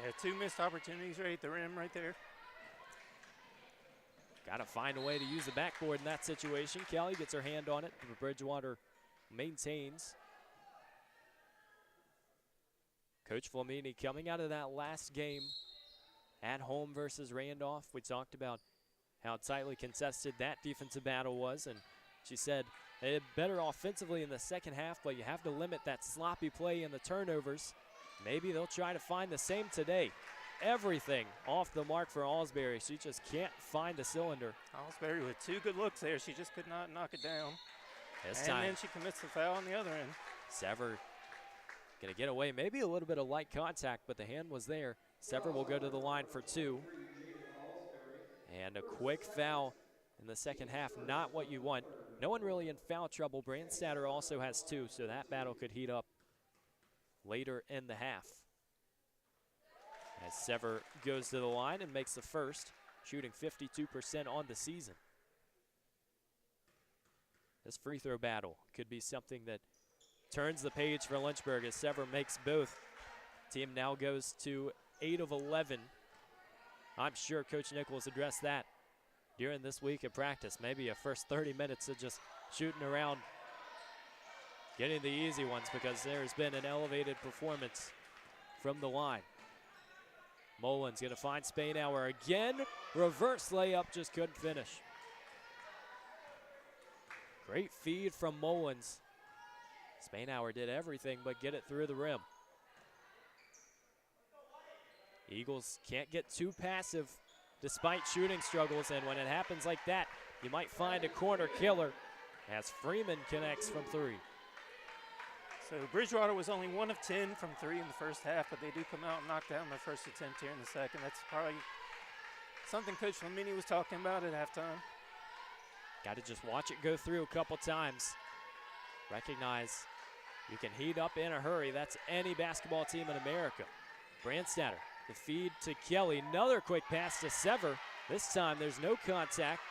Yeah, 2 missed opportunities right at the rim right there. Got to find a way to use the backboard in that situation. Kelly gets her hand on it, but Bridgewater maintains. Coach Flamini coming out of that last game at home versus Randolph. We talked about how tightly contested that defensive battle was, and she said they did better offensively in the second half, but you have to limit that sloppy play and the turnovers. Maybe they'll try to find the same today. Everything off the mark for Alsbury. She just can't find the cylinder. Alsbury with 2 good looks there. She just could not knock it down. This and time, then she commits the foul on the other end. Sever gonna get away. Maybe a little bit of light contact, but the hand was there. Sever will go to the line for 2. And a quick foul in the second half, not what you want. No one really in foul trouble. Brandstatter also has 2, so that battle could heat up later in the half. As Sever goes to the line and makes the first, shooting 52% on the season. This free throw battle could be something that turns the page for Lynchburg as Sever makes both. Team now goes to 8 of 11. I'm sure Coach Nichols addressed that during this week of practice. Maybe a first 30 minutes of just shooting around, getting the easy ones, because there's been an elevated performance from the line. Mullins gonna find Spainhour again. Reverse layup, just couldn't finish. Great feed from Mullins. Spainhour did everything but get it through the rim. Eagles can't get too passive despite shooting struggles, and when it happens like that, you might find a corner killer as Freeman connects from 3. So Bridgewater was only 1 of 10 from 3 in the first half, but they do come out and knock down their first attempt here in the second. That's probably something Coach Flamini was talking about at halftime. Got to just watch it go through a couple times. Recognize you can heat up in a hurry. That's any basketball team in America. Brandstatter, the feed to Kelly. Another quick pass to Sever. This time there's no contact.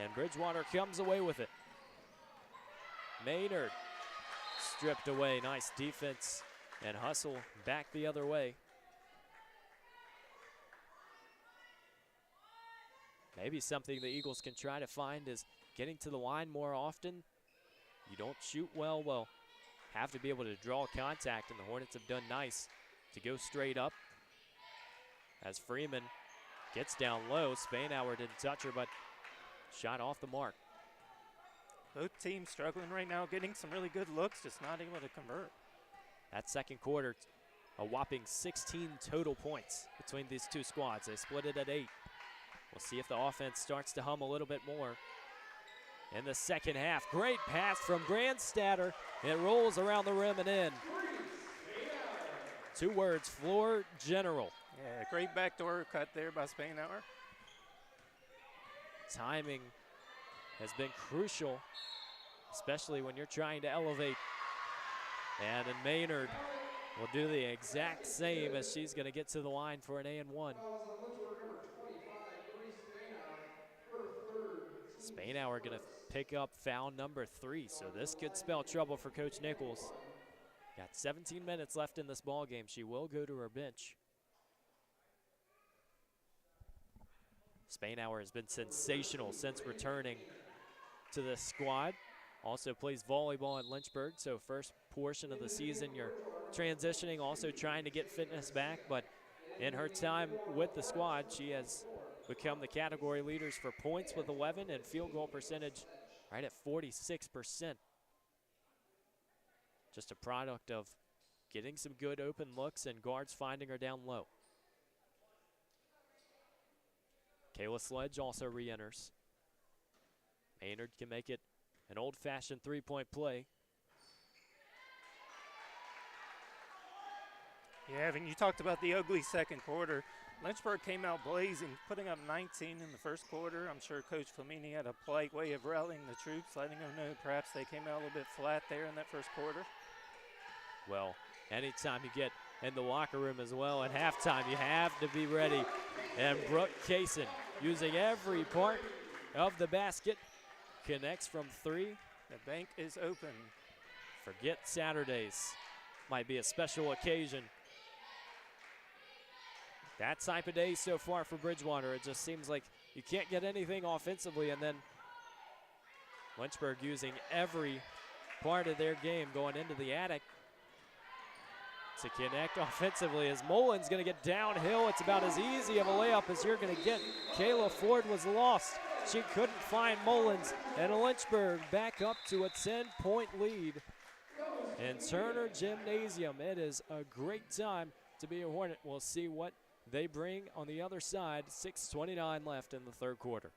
And Bridgewater comes away with it. Maynard stripped away. Nice defense and hustle back the other way. Maybe something the Eagles can try to find is getting to the line more often. You don't shoot well, have to be able to draw contact, and the Hornets have done nice to go straight up. As Freeman gets down low, Spainhour didn't touch her, but shot off the mark. Both teams struggling right now, getting some really good looks, just not able to convert. That second quarter, a whopping 16 total points between these two squads. They split it at 8. We'll see if the offense starts to hum a little bit more in the second half. Great pass from Grandstatter. It rolls around the rim and in. 2 words, floor general. Yeah, great backdoor cut there by Spainhour. Timing has been crucial, especially when you're trying to elevate. And then Maynard will do the exact same as she's going to get to the line for an and-1. Spainhour going to pick up foul number 3, so this could spell trouble for Coach Nichols. Got 17 minutes left in this ball game. She will go to her bench. Spainhour has been sensational since returning to this squad. Also plays volleyball at Lynchburg, so first portion of the season you're transitioning, also trying to get fitness back, but in her time with the squad, she has become the category leaders for points with 11 and field goal percentage right at 46%. Just a product of getting some good open looks and guards finding her down low. Kayla Sledge also re-enters. Maynard can make it an old-fashioned three-point play. Yeah, Evan, you talked about the ugly second quarter. Lynchburg came out blazing, putting up 19 in the first quarter. I'm sure Coach Flamini had a polite way of rallying the troops, letting them know perhaps they came out a little bit flat there in that first quarter. Well, anytime you get in the locker room as well at halftime, you have to be ready. And Brooke Kaysen, using every part of the basket, connects from 3. The bank is open. Forget Saturdays. Might be a special occasion. That type of day so far for Bridgewater. It just seems like you can't get anything offensively, and then Lynchburg using every part of their game going into the attic to connect offensively as Mullins going to get downhill. It's about as easy of a layup as you're going to get. Kayla Ford was lost. She couldn't find Mullins, and Lynchburg back up to a 10-point lead in Turner Gymnasium. It is a great time to be a Hornet. We'll see what they bring on the other side. 6:29 left in the third quarter.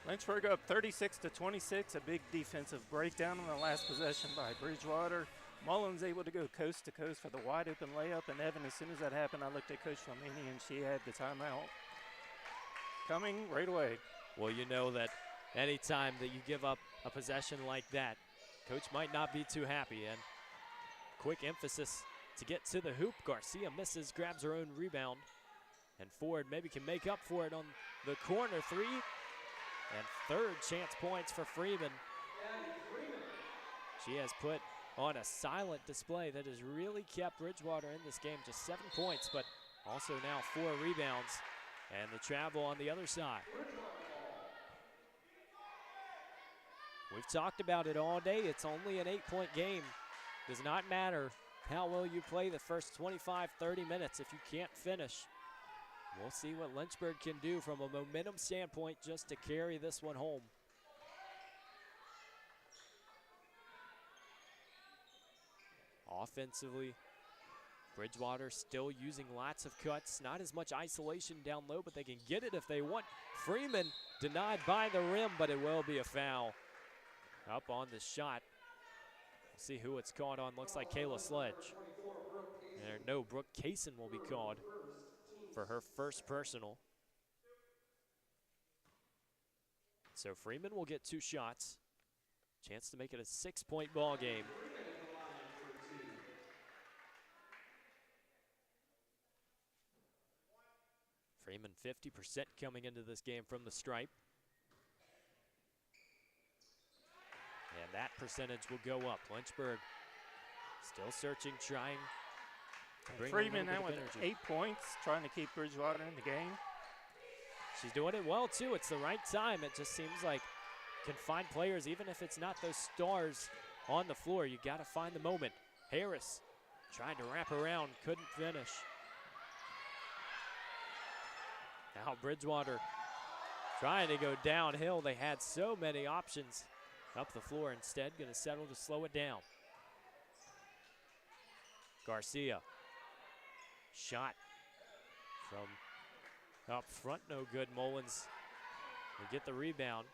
Lynchburg up 36-26, a big defensive breakdown on the last possession by Bridgewater. Mullins able to go coast to coast for the wide open layup, and Evan, as soon as that happened, I looked at Coach Flamini and she had the timeout coming right away. Well, you know that anytime that you give up a possession like that, Coach might not be too happy. And quick emphasis to get to the hoop. Garcia misses, grabs her own rebound, and Ford maybe can make up for it on the corner 3. And third chance points for Freeman. She has put on a silent display that has really kept Bridgewater in this game. Just 7 points, but also now 4 rebounds. And the travel on the other side. We've talked about it all day. It's only an 8-point game. Does not matter how will you play the first 25, 30 minutes if you can't finish? We'll see what Lynchburg can do from a momentum standpoint just to carry this one home. Offensively, Bridgewater still using lots of cuts, not as much isolation down low, but they can get it if they want. Freeman denied by the rim, but it will be a foul. Up on the shot. We'll see who it's caught on. Looks like Kayla Sledge. No, Brooke Kaysen will be called for her first personal. So Freeman will get 2 shots. Chance to make it a 6-point ball game. Freeman 50% coming into this game from the stripe. And that percentage will go up. Lynchburg still searching, trying to bring Freeman a now little bit with of energy. 8 points, trying to keep Bridgewater in the game. She's doing it well, too. It's the right time. It just seems like can find players, even if it's not those stars on the floor. You got to find the moment. Harris tried to wrap around, couldn't finish. Now Bridgewater trying to go downhill. They had so many options up the floor. Instead, going to settle to slow it down. Garcia. Shot from up front, no good. Mullins will get the rebound.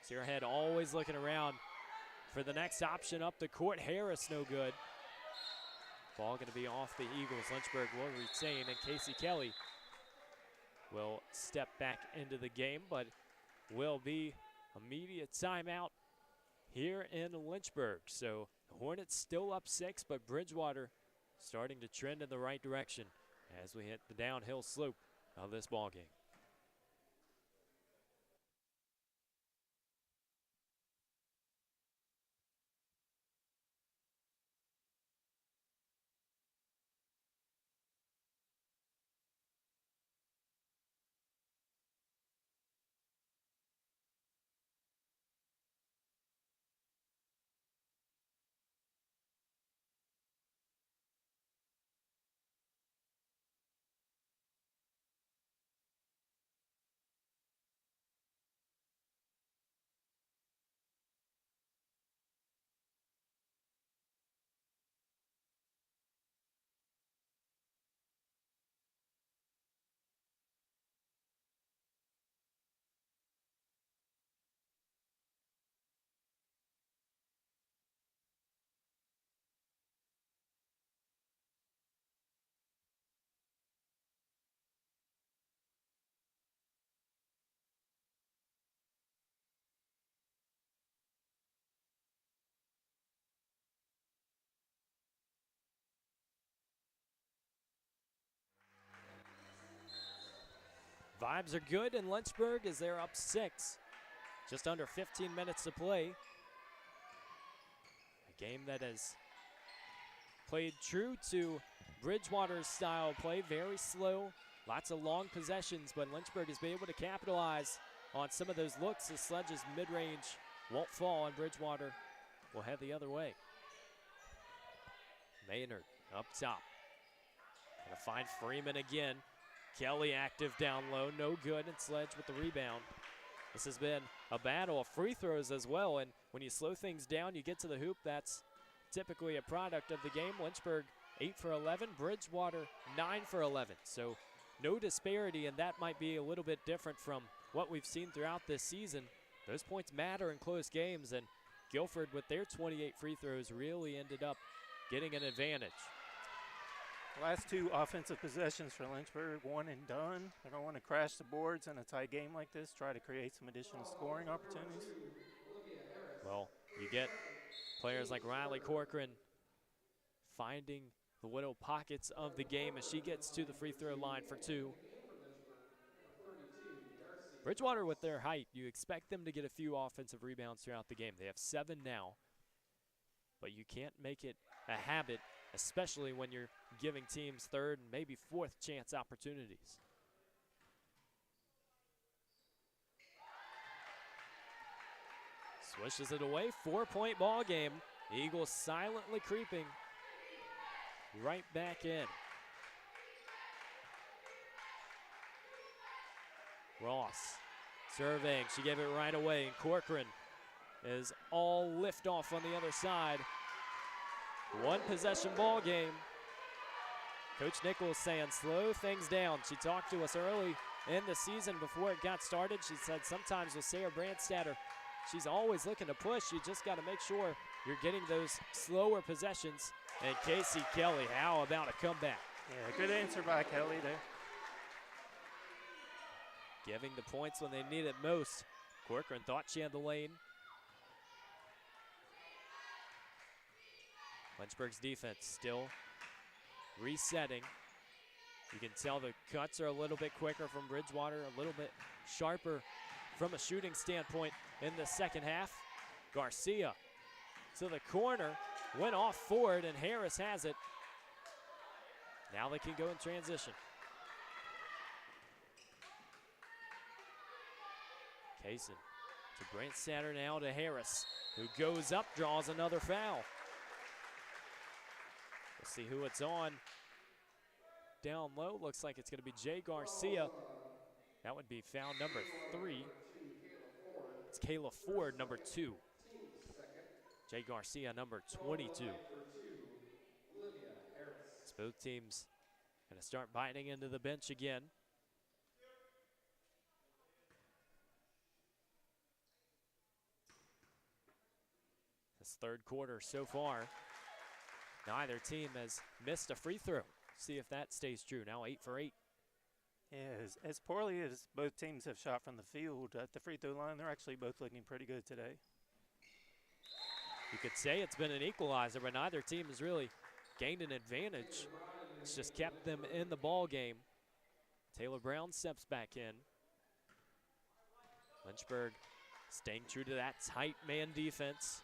Sierra always looking around for the next option up the court. Harris, no good. Ball going to be off the Eagles. Lynchburg will retain, and Casey Kelly will step back into the game, but will be immediate timeout here in Lynchburg. So the Hornets still up 6, but Bridgewater starting to trend in the right direction as we hit the downhill slope of this ball game. Vibes are good in Lynchburg as they're up 6. Just under 15 minutes to play. A game that has played true to Bridgewater's style of play, very slow, lots of long possessions, but Lynchburg has been able to capitalize on some of those looks as Sledge's mid-range won't fall, and Bridgewater will head the other way. Maynard up top. Gonna find Freeman again. Kelly active down low, no good, and Sledge with the rebound. This has been a battle of free throws as well, and when you slow things down, you get to the hoop. That's typically a product of the game. Lynchburg 8 for 11, Bridgewater 9 for 11. So no disparity, and that might be a little bit different from what we've seen throughout this season. Those points matter in close games, and Guilford with their 28 free throws really ended up getting an advantage. Last 2 offensive possessions for Lynchburg, 1 and done. They're going to want to crash the boards in a tight game like this, try to create some additional scoring opportunities. Well, you get players like Riley Corcoran finding the little pockets of the game as she gets to the free throw line for 2. Bridgewater with their height, you expect them to get a few offensive rebounds throughout the game. They have 7 now, but you can't make it a habit, especially when you're giving teams 3rd and maybe 4th chance opportunities. Swishes it away, 4-point ball game. Eagles silently creeping right back in. Ross serving. She gave it right away, and Corcoran is all lift off on the other side. One possession ball game. Coach Nichols saying slow things down. She talked to us early in the season before it got started. She said sometimes with Sarah Brandstatter, she's always looking to push. You just got to make sure you're getting those slower possessions. And Casey Kelly, how about a comeback? Yeah, good answer by Kelly there. Giving the points when they need it most. Corcoran thought she had the lane. Lynchburg's defense still resetting. You can tell the cuts are a little bit quicker from Bridgewater, a little bit sharper from a shooting standpoint in the second half. Garcia to the corner, went off forward, and Harris has it. Now they can go in transition. Kaysen to Brandstatter, now to Harris, who goes up, draws another foul. We'll see who it's on. Down low, looks like it's going to be Jay Garcia. That would be foul number 3. It's Kayla Ford, number 2. Jay Garcia, number 22. It's both teams going to start biting into the bench again. This third quarter so far, neither team has missed a free throw. See if that stays true. Now 8 for 8. Yeah, as poorly as both teams have shot from the field at the free throw line, they're actually both looking pretty good today. You could say it's been an equalizer, but neither team has really gained an advantage. It's just kept them in the ball game. Taylor Brown steps back in. Lynchburg staying true to that tight man defense.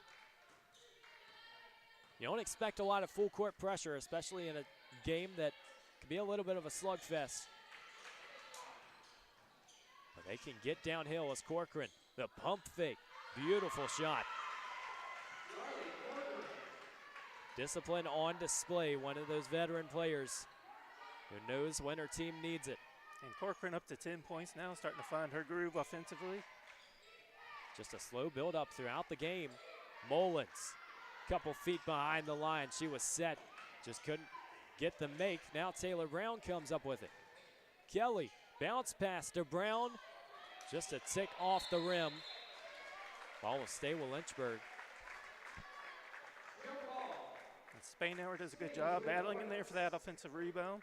You don't expect a lot of full court pressure, especially in a game that can be a little bit of a slugfest. But they can get downhill as Corcoran, the pump fake, beautiful shot. Discipline on display, one of those veteran players who knows when her team needs it. And Corcoran up to 10 points now, starting to find her groove offensively. Just a slow build up throughout the game. Mullins, couple feet behind the line. She was set, just couldn't get the make. Now Taylor Brown comes up with it. Kelly, bounce pass to Brown, just a tick off the rim. Ball will stay with Lynchburg. And Spainhour does a good job battling in there for that offensive rebound.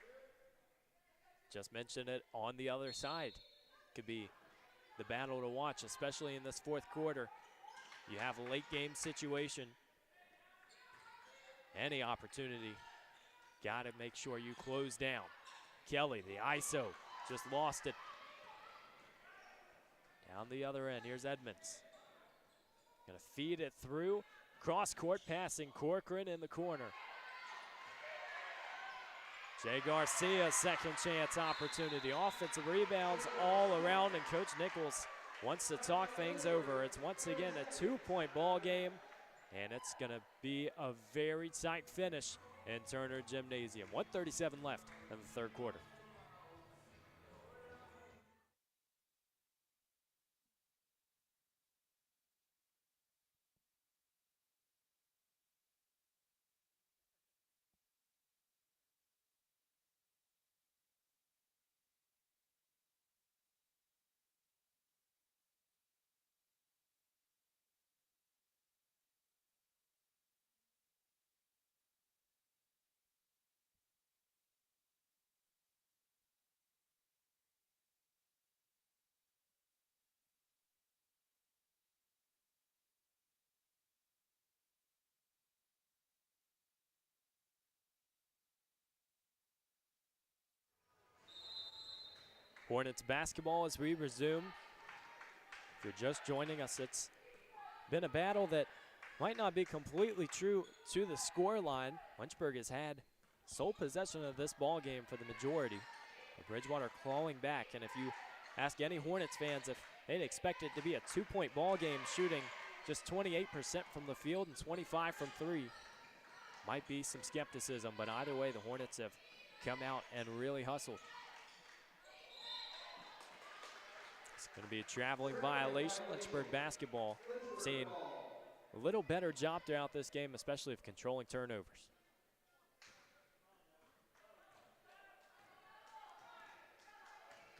Just mentioned it on the other side. Could be the battle to watch, especially in this fourth quarter. You have a late game situation. Any opportunity, got to make sure you close down. Kelly, the ISO, just lost it. Down the other end, here's Edmonds. Gonna feed it through. Cross court passing, Corcoran in the corner. Jay Garcia, second chance opportunity. Offensive rebounds all around, and Coach Nichols wants to talk things over. It's once again a 2-point ball game, and it's gonna be a very tight finish in Turner Gymnasium. 1:37 left in the third quarter. Hornets basketball as we resume. If you're just joining us, it's been a battle that might not be completely true to the score line. Lynchburg has had sole possession of this ball game for the majority. But Bridgewater clawing back, and if you ask any Hornets fans if they'd expect it to be a 2-point ball game, shooting just 28% from the field and 25 from 3. might be some skepticism, but either way, the Hornets have come out and really hustled. It's going to be a traveling violation. Lynchburg basketball seeing a little better job throughout this game, especially of controlling turnovers.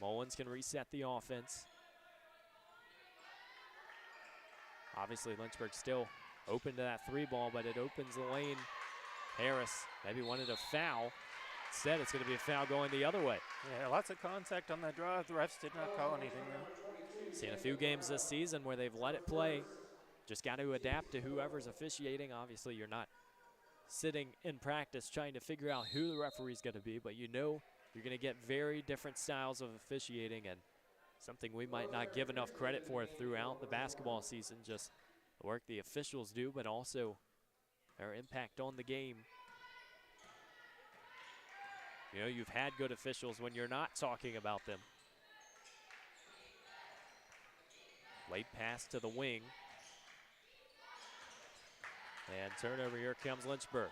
Mullins can reset the offense. Obviously, Lynchburg still open to that three ball, but it opens the lane. Harris maybe wanted a foul. Instead, it's going to be a foul going the other way. Yeah, lots of contact on that drive. The refs did not call anything, though. Seen a few games this season where they've let it play. Just got to adapt to whoever's officiating. Obviously, you're not sitting in practice trying to figure out who the referee's going to be, but you know you're going to get very different styles of officiating, and something we might not give enough credit for throughout the basketball season, just the work the officials do, but also their impact on the game. You know, you've had good officials when you're not talking about them. Late pass to the wing. And turnover, here comes Lynchburg.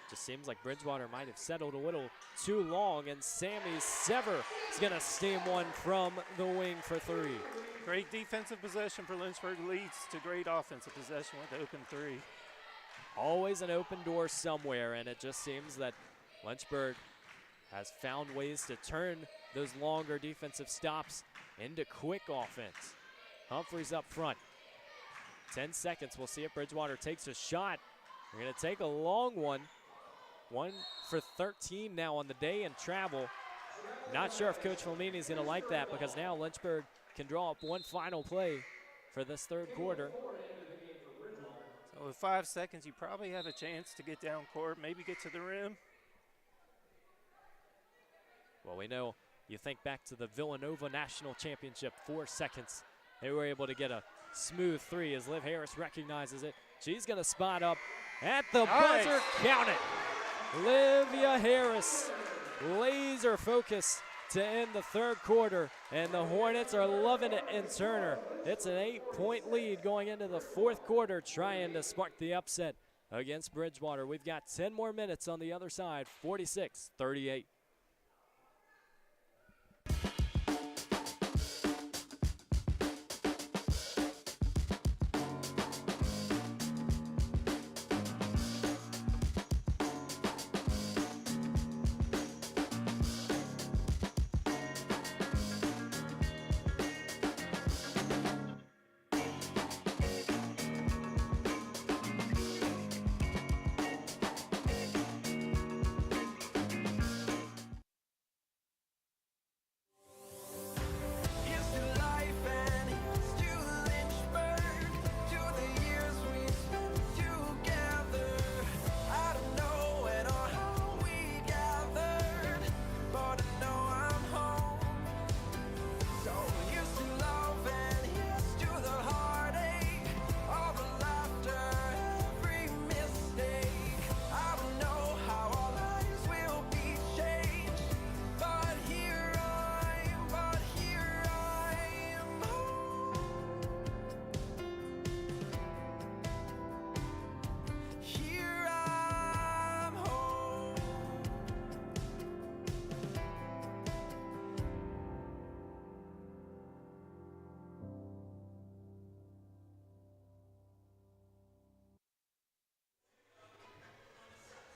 Just seems like Bridgewater might have settled a little too long, and Sammy Sever is going to steam one from the wing for three. Great defensive possession for Lynchburg leads to great offensive possession with the open three. Always an open door somewhere, and it just seems that Lynchburg has found ways to turn those longer defensive stops into quick offense. Humphreys up front. 10 seconds. We'll see if Bridgewater takes a shot. They're going to take a long one. 1 for 13 now on the day in travel. Not sure if Coach Flamini is going to like that, because now Lynchburg can draw up one final play for this third quarter. So with 5 seconds, you probably have a chance to get down court, maybe get to the rim. Well, we know, you think back to the Villanova National Championship, 4 seconds. They were able to get a smooth three as Liv Harris recognizes it. She's going to spot up at the buzzer. Count it. Livia Harris, laser focus to end the third quarter, and the Hornets are loving it in Turner. It's an 8-point lead going into the fourth quarter, trying to spark the upset against Bridgewater. We've got 10 more minutes on the other side, 46-38.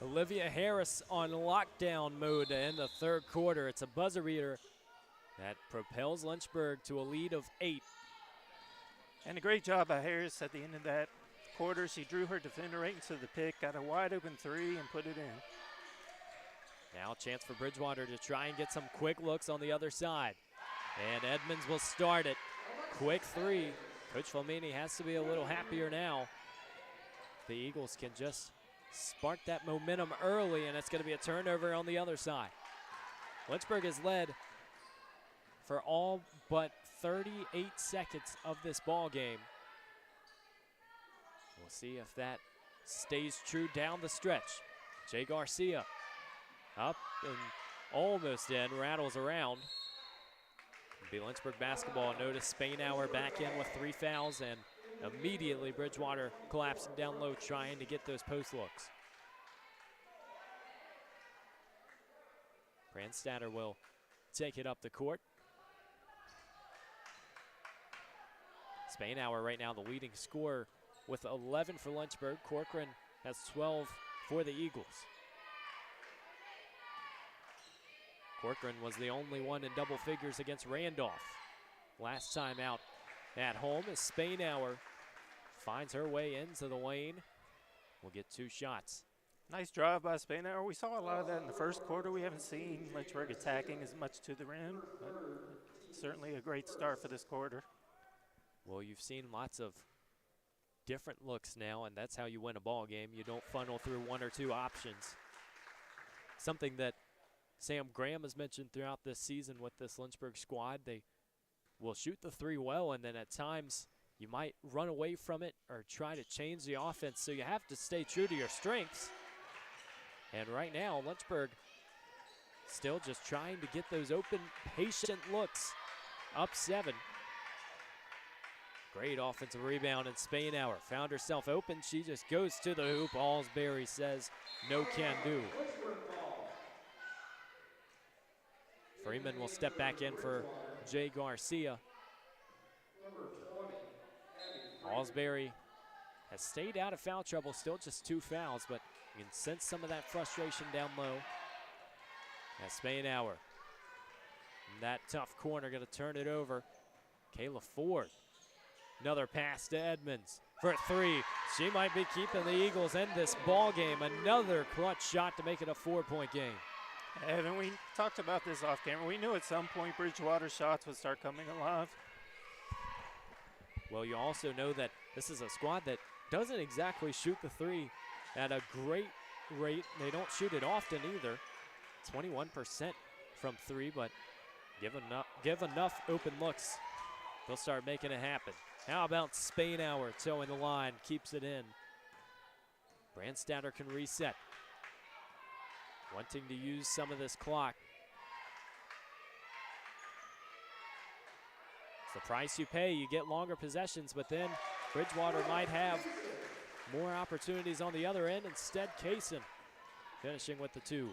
Olivia Harris on lockdown mode to end the third quarter. It's a buzzer beater that propels Lynchburg to a lead of 8. And a great job by Harris at the end of that quarter. She drew her defender right into the pick, got a wide open three, and put it in. Now a chance for Bridgewater to try and get some quick looks on the other side. And Edmonds will start it. Quick three. Coach Flamini has to be a little happier now. The Eagles can just spark that momentum early, and it's going to be a turnover on the other side. Lynchburg has led for all but 38 seconds of this ball game. We'll see if that stays true down the stretch. Jay Garcia up and almost in, rattles around. It'll be Lynchburg basketball. Notice Spainhour back in with 3 fouls, and immediately Bridgewater collapsing down low, trying to get those post looks. Brandstatter will take it up the court. Spainhour right now the leading scorer with 11 for Lynchburg. Corcoran has 12 for the Eagles. Corcoran was the only one in double figures against Randolph. Last time out at home as Spainhour finds her way into the lane. We'll get 2 shots. Nice drive by Spainhour. We saw a lot of that in the first quarter. We haven't seen Lynchburg attacking as much to the rim, but certainly a great start for this quarter. Well, you've seen lots of different looks now, and that's how you win a ball game. You don't funnel through 1 or 2 options. Something that Sam Graham has mentioned throughout this season with this Lynchburg squad. They will shoot the 3 well, and then at times you might run away from it or try to change the offense, so you have to stay true to your strengths. And right now, Lynchburg still just trying to get those open, patient looks. Up 7. Great offensive rebound, and Spainhour found herself open. She just goes to the hoop. Alsbury says no can do. Freeman will step back in for Jay Garcia. Alsbury has stayed out of foul trouble, still just 2 fouls, but you can sense some of that frustration down low. As Spainhour in that tough corner going to turn it over. Kayla Ford. Another pass to Edmonds for 3. She might be keeping the Eagles in this ball game. Another clutch shot to make it a 4-point game. Evan, we talked about this off camera. We knew at some point Bridgewater shots would start coming alive. Well, you also know that this is a squad that doesn't exactly shoot the 3 at a great rate. They don't shoot it often either. 21% from 3, but give enough open looks, they'll start making it happen. How about Spainhour towing the line, keeps it in. Brandstatter can reset. Wanting to use some of this clock. It's the price you pay. You get longer possessions, but then Bridgewater might have more opportunities on the other end. Instead, Kaysen finishing with the 2.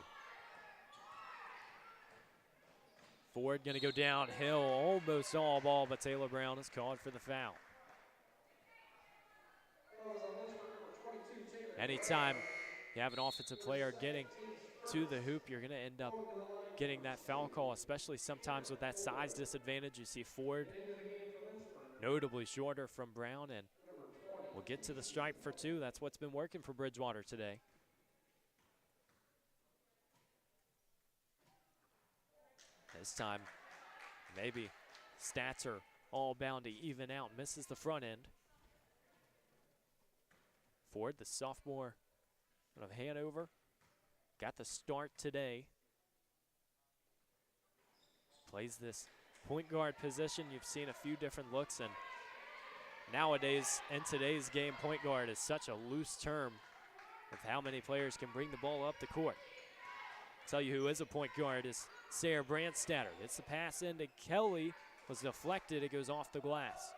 Ford going to go downhill, almost all ball, but Taylor Brown is called for the foul. Anytime you have an offensive player getting to the hoop, you're going to end up getting that foul call, especially sometimes with that size disadvantage. You see Ford notably shorter from Brown, and we'll get to the stripe for 2. That's what's been working for Bridgewater today. This time, maybe stats are all bound to even out. Misses the front end. Ford, the sophomore out of Hanover, got the start today. Plays this point guard position. You've seen a few different looks, and nowadays, in today's game, point guard is such a loose term with how many players can bring the ball up the court. Tell you who is a point guard is Sarah Brandstatter. It's the pass into Kelly, was deflected, it goes off the glass.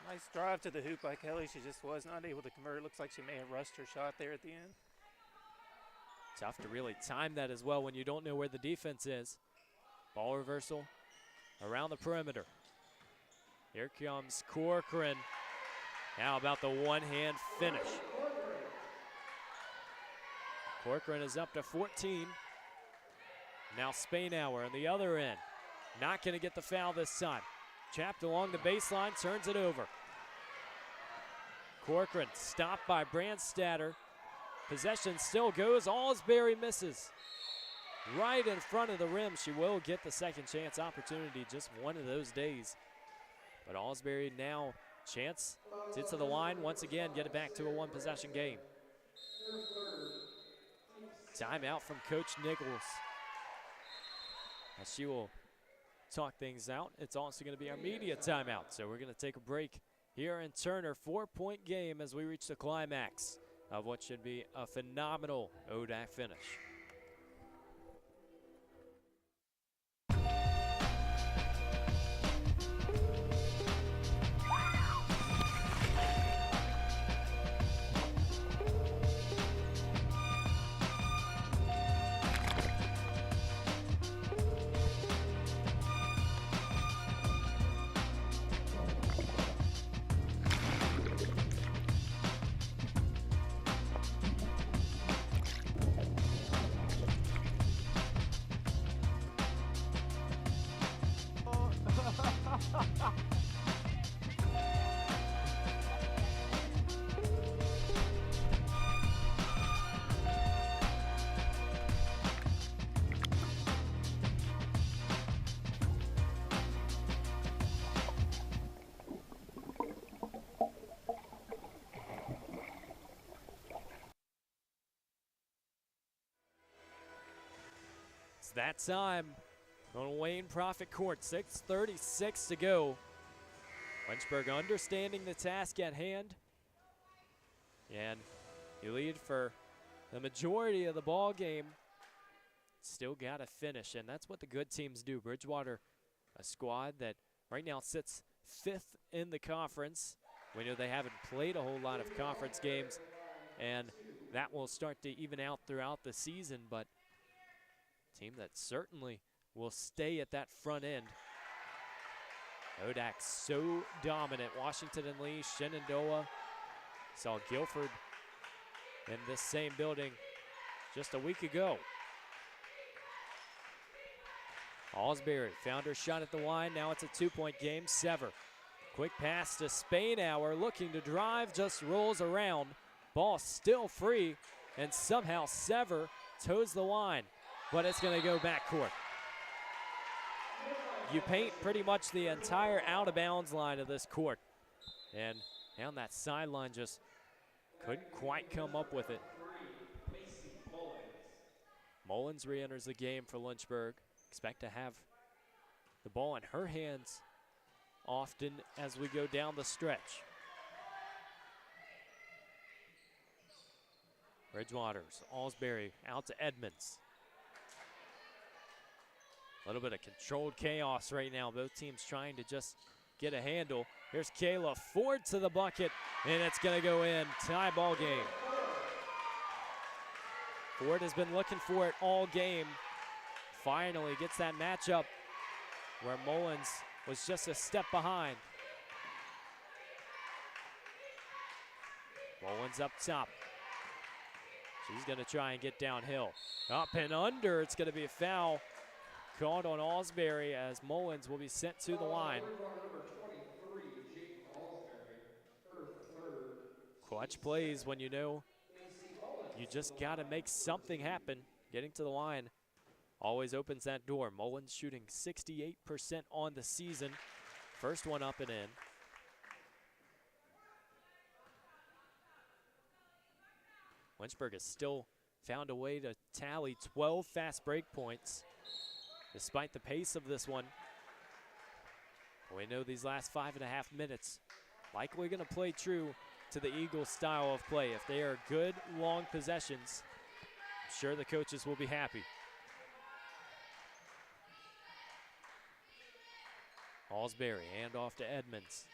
Nice drive to the hoop by Kelly. She just was not able to convert. Looks like she may have rushed her shot there at the end. Tough to really time that as well when you don't know where the defense is. Ball reversal around the perimeter. Here comes Corcoran. How about the one-hand finish? Corcoran is up to 14. Now Spainhour on the other end. Not going to get the foul this time. Chapped along the baseline, turns it over. Corcoran stopped by Brandstatter. Possession still goes. Alsbury misses. Right in front of the rim. She will get the second chance opportunity. Just one of those days. But Alsbury now chance to get to the line once again, get it back to a 1-possession game. Timeout from Coach Nichols. As she will talk things out. It's also going to be our media timeout. So we're going to take a break here in Turner. 4-point game as we reach the climax of what should be a phenomenal ODAC finish. that time on Wayne Prophet Court. 6:36 to go. Lynchburg understanding the task at hand. And you lead for the majority of the ball game. Still got to finish, and that's what the good teams do. Bridgewater, a squad that right now sits 5th in the conference. We know they haven't played a whole lot of conference games, and that will start to even out throughout the season, but a team that certainly will stay at that front end. ODAC so dominant. Washington and Lee, Shenandoah. Saw Guilford in this same building just a week ago. Alsbury found her shot at the line. Now it's a 2-point game. Sever. Quick pass to Spainhour, looking to drive, just rolls around. Ball still free, and somehow Sever toes the line, but it's going to go backcourt. You paint pretty much the entire out-of-bounds line of this court, and down that sideline just couldn't quite come up with it. Mullins re-enters the game for Lynchburg. Expect to have the ball in her hands often as we go down the stretch. Bridgewater's, Alsbury out to Edmonds. A little bit of controlled chaos right now. Both teams trying to just get a handle. Here's Kayla Ford to the bucket, and it's going to go in. Tie ball game. Ford has been looking for it all game. Finally gets that matchup where Mullins was just a step behind. Mullins up top. She's going to try and get downhill. Up and under. It's going to be a foul called on Alsbury as Mullins will be sent to the line. Clutch plays when you know you just got to make something happen. Getting to the line always opens that door. Mullins shooting 68% on the season. First one up and in. Lynchburg has still found a way to tally 12 fast break points despite the pace of this one. We know these last 5.5 minutes likely going to play true to the Eagles' style of play. If they are good, long possessions, I'm sure the coaches will be happy. Alsbury, hand off to Edmonds.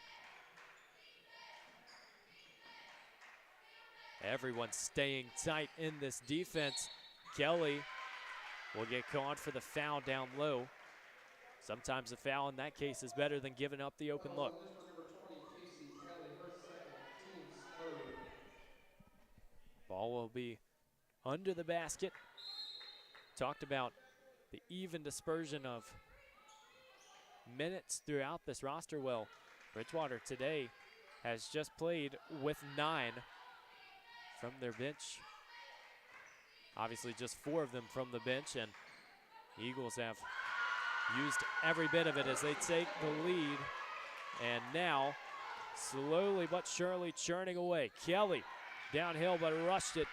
Everyone's staying tight in this defense. Kelly will get called for the foul down low. Sometimes a foul in that case is better than giving up the open look. Ball will be under the basket. Talked about the even dispersion of minutes throughout this roster. Well, Bridgewater today has just played with 9 from their bench. Obviously just 4 of them from the bench, and the Eagles have used every bit of it as they take the lead. And now, slowly but surely churning away. Kelly downhill but rushed it.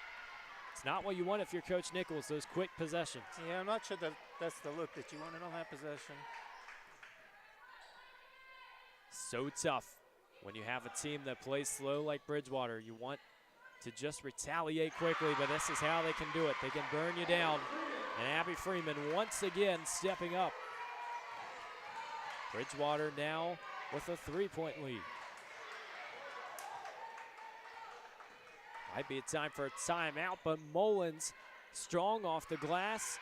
It's not what you want if you're Coach Nichols, those quick possessions. Yeah, I'm not sure that that's the look that you wanted on that possession. So tough when you have a team that plays slow like Bridgewater. You want to just retaliate quickly, but this is how they can do it. They can burn you down. And Abby Freeman once again stepping up. Bridgewater now with a 3-point lead. Might be a time for a timeout, but Mullins strong off the glass.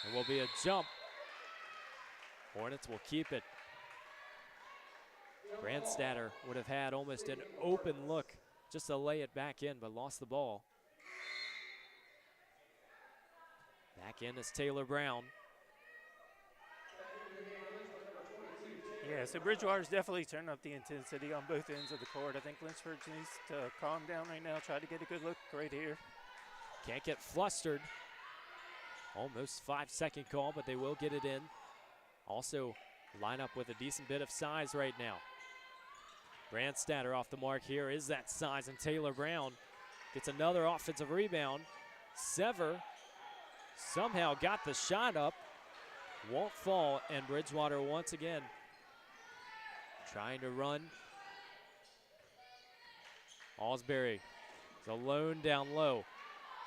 It will be a jump. Hornets will keep it. Grandstatter would have had almost an open look just to lay it back in, but lost the ball. Back in is Taylor Brown. Yeah, so Bridgewater's definitely turned up the intensity on both ends of the court. I think Lynchburg needs to calm down right now, try to get a good look right here. Can't get flustered. Almost 5-second call, but they will get it in. Also line up with a decent bit of size right now. Brandstatter off the mark here is that size, and Taylor Brown gets another offensive rebound. Sever somehow got the shot up. Won't fall, and Bridgewater once again trying to run. Alsbury is alone down low.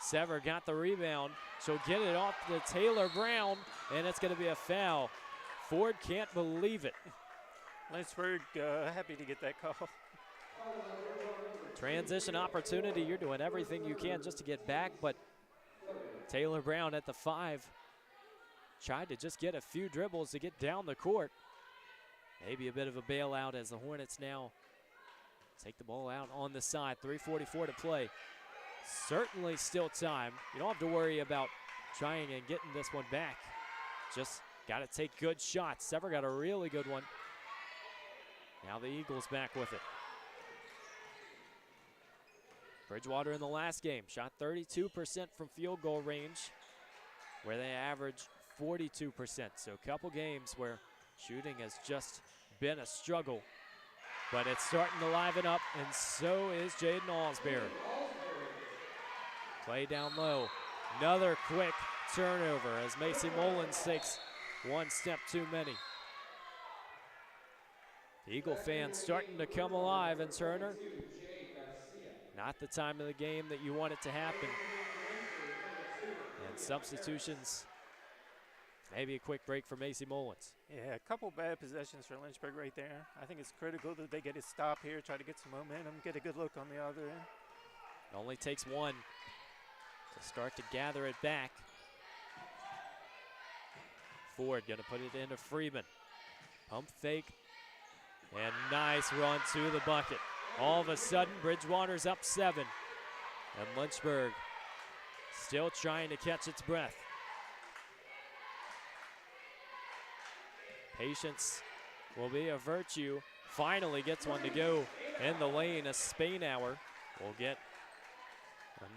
Sever got the rebound. She'll get it off to Taylor Brown, and it's going to be a foul. Ford can't believe it. Lynchburg happy to get that call. Transition opportunity. You're doing everything you can just to get back, but Taylor Brown at the 5 tried to just get a few dribbles to get down the court. Maybe a bit of a bailout as the Hornets now take the ball out on the side. 3:44 to play. Certainly still time. You don't have to worry about trying and getting this one back. Just got to take good shots. Sever got a really good one. Now the Eagles back with it. Bridgewater in the last game shot 32% from field goal range, where they average 42%. So a couple games where shooting has just been a struggle. But it's starting to liven up, and so is Jaden Alsbury. Play down low. Another quick turnover as Macy Mullins takes one step too many. The Eagle fans starting to come alive in Turner. Not the time of the game that you want it to happen. And substitutions. Maybe a quick break for Macy Mullins. Yeah, a couple bad possessions for Lynchburg right there. I think it's critical that they get a stop here, try to get some momentum, get a good look on the other end. It only takes one to start to gather it back. Ford gonna put it into Freeman. Pump fake, and nice run to the bucket. All of a sudden, Bridgewater's up 7, and Lynchburg still trying to catch its breath. Patience will be a virtue. Finally gets one to go in the lane. A Spainhour will get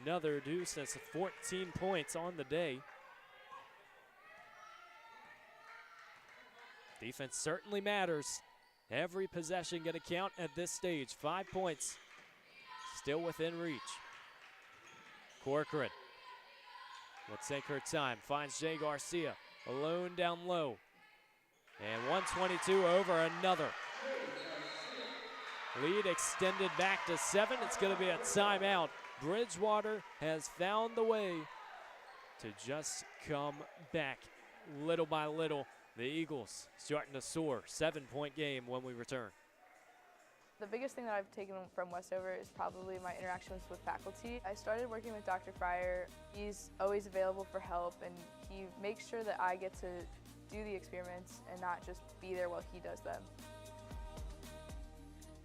another deuce. That's 14 points on the day. Defense certainly matters. Every possession going to count at this stage. 5 points still within reach. Corcoran would take her time. Finds Jay Garcia alone down low. And 122 over another. Lead extended back to 7. It's going to be a timeout. Bridgewater has found the way to just come back little by little. The Eagles starting to soar. 7-point game when we return. The biggest thing that I've taken from Westover is probably my interactions with faculty. I started working with Dr. Fryer. He's always available for help, and he makes sure that I get to do the experiments and not just be there while he does them.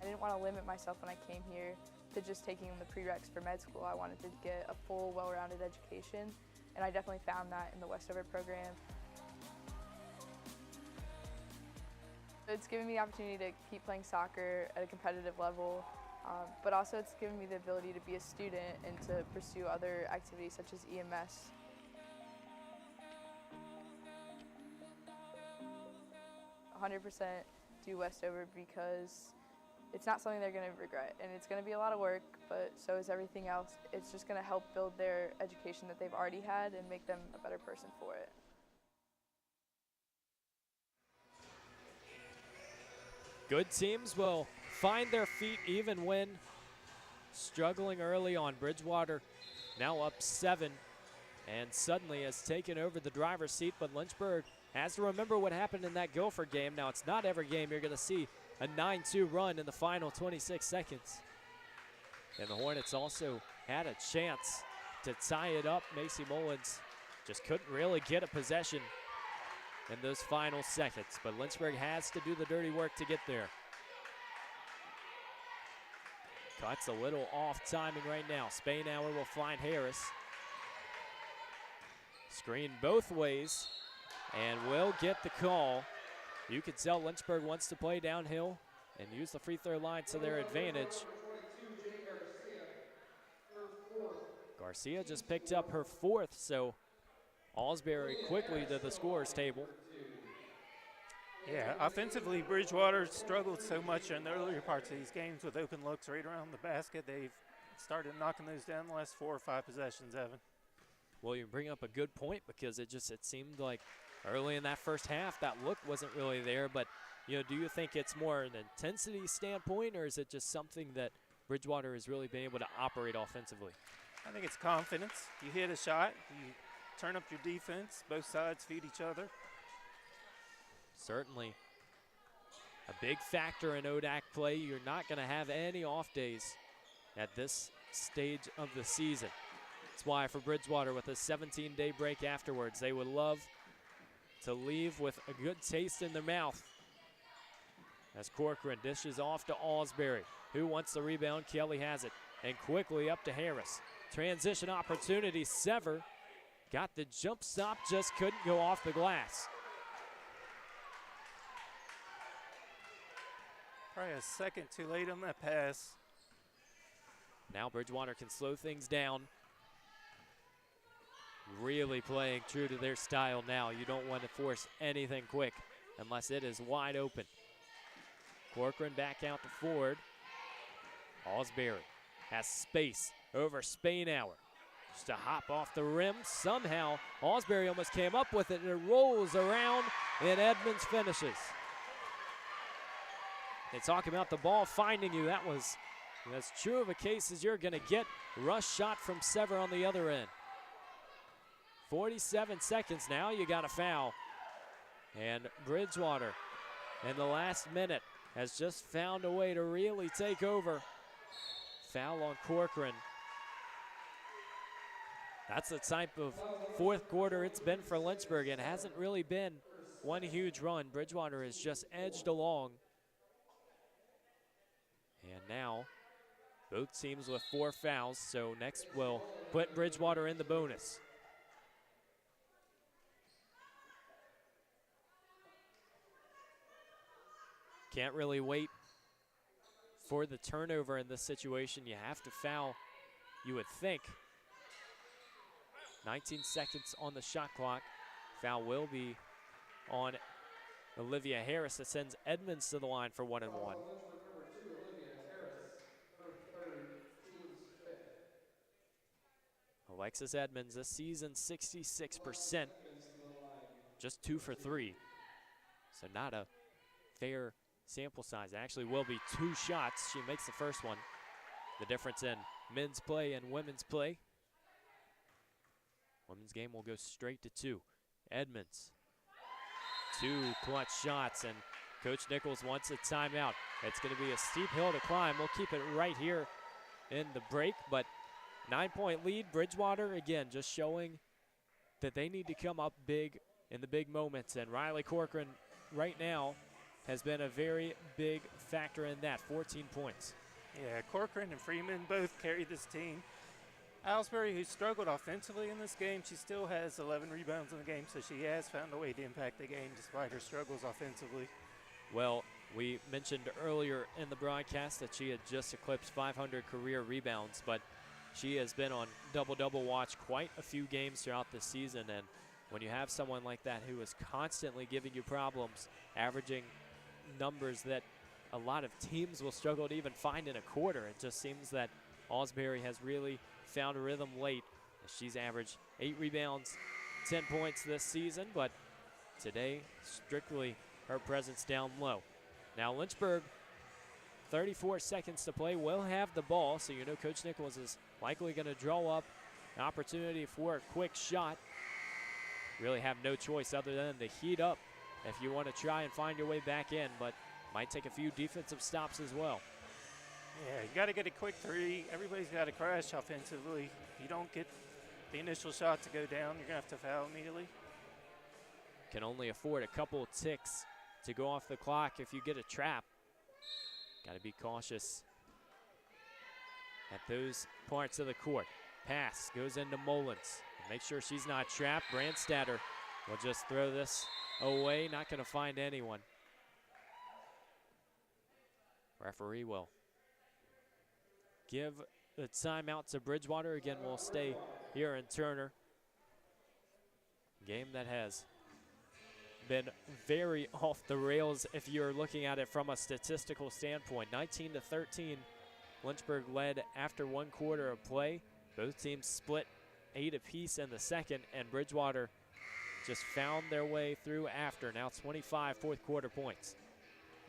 I didn't want to limit myself when I came here to just taking the prereqs for med school. I wanted to get a full, well-rounded education, and I definitely found that in the Westover program. It's given me the opportunity to keep playing soccer at a competitive level, but also it's given me the ability to be a student and to pursue other activities such as EMS. "100% do Westover because it's not something they're going to regret, and it's going to be a lot of work, but so is everything else. It's just going to help build their education that they've already had and make them a better person for it." Good teams will find their feet even when struggling early on. Bridgewater now up 7 and suddenly has taken over the driver's seat, but Lynchburg has to remember what happened in that Gopher game. Now, it's not every game you're going to see a 9-2 run in the final 26 seconds. And the Hornets also had a chance to tie it up. Macy Mullins just couldn't really get a possession in those final seconds, but Lynchburg has to do the dirty work to get there. Cuts a little off timing right now. Spainhour will find Harris. Screen both ways and will get the call. You can tell Lynchburg wants to play downhill and use the free throw line to their advantage. Garcia just picked up her 4th, so Alsbury quickly to the scorers table. Yeah, offensively, Bridgewater struggled so much in the earlier parts of these games with open looks right around the basket. They've started knocking those down the last 4 or 5 possessions, Evan. Well, you bring up a good point because it seemed like early in that first half that look wasn't really there. But, do you think it's more an intensity standpoint, or is it just something that Bridgewater has really been able to operate offensively? I think it's confidence. You hit a shot, you turn up your defense, both sides feed each other. Certainly a big factor in ODAC play. You're not going to have any off days at this stage of the season. That's why for Bridgewater, with a 17-day break afterwards, they would love to leave with a good taste in their mouth. As Corcoran dishes off to Alsbury. Who wants the rebound? Kelly has it. And quickly up to Harris. Transition opportunity, Sever. Got the jump stop, just couldn't go off the glass. Probably a second too late on that pass. Now Bridgewater can slow things down. Really playing true to their style now. You don't want to force anything quick unless it is wide open. Corcoran back out to Ford. Alsbury has space over Spainhour. Just a hop off the rim. Somehow Alsbury almost came up with it, and it rolls around, and Edmonds finishes. They talk about the ball finding you. That was as true of a case as you're going to get. Rush shot from Sever on the other end. 47 seconds now. You got a foul. And Bridgewater in the last minute has just found a way to really take over. Foul on Corcoran. That's the type of fourth quarter it's been for Lynchburg. It hasn't really been one huge run. Bridgewater has just edged along. And now both teams with 4 fouls, so next we'll put Bridgewater in the bonus. Can't really wait for the turnover in this situation. You have to foul, you would think. 19 seconds on the shot clock. Foul will be on Olivia Harris. That sends Edmonds to the line for 1 and 1. Alexis Edmonds this season 66%, just 2 for 3. So not a fair sample size. It actually will be 2 shots. She makes the first one. The difference in men's play and women's play. Women's game will go straight to 2. Edmonds, 2 clutch shots, and Coach Nichols wants a timeout. It's going to be a steep hill to climb. We'll keep it right here in the break, but 9-point lead. Bridgewater, again, just showing that they need to come up big in the big moments, and Riley Corcoran right now has been a very big factor in that. 14 points. Yeah, Corcoran and Freeman both carry this team. Alsbury, who struggled offensively in this game, she still has 11 rebounds in the game, so she has found a way to impact the game despite her struggles offensively. Well, we mentioned earlier in the broadcast that she had just eclipsed 500 career rebounds, but she has been on double-double watch quite a few games throughout the season, and when you have someone like that who is constantly giving you problems, averaging numbers that a lot of teams will struggle to even find in a quarter, it just seems that Alsbury has really found a rhythm late. She's averaged 8 rebounds, 10 points this season, but today, strictly her presence down low. Now Lynchburg, 34 seconds to play, will have the ball, so you know Coach Nichols is likely going to draw up an opportunity for a quick shot. Really have no choice other than to heat up if you want to try and find your way back in, but might take a few defensive stops as well. Yeah, you got to get a quick 3. Everybody's got to crash offensively. If you don't get the initial shot to go down, you're going to have to foul immediately. Can only afford a couple ticks to go off the clock if you get a trap. Got to be cautious at those parts of the court. Pass goes into Mullins. Make sure she's not trapped. Brandstatter will just throw this away. Not going to find anyone. Referee will give the timeout to Bridgewater. Again, we'll stay here in Turner. Game that has been very off the rails if you're looking at it from a statistical standpoint. 19-13, Lynchburg led after 1 quarter of play. Both teams split 8 apiece in the second, and Bridgewater just found their way through after. Now 25 fourth quarter points.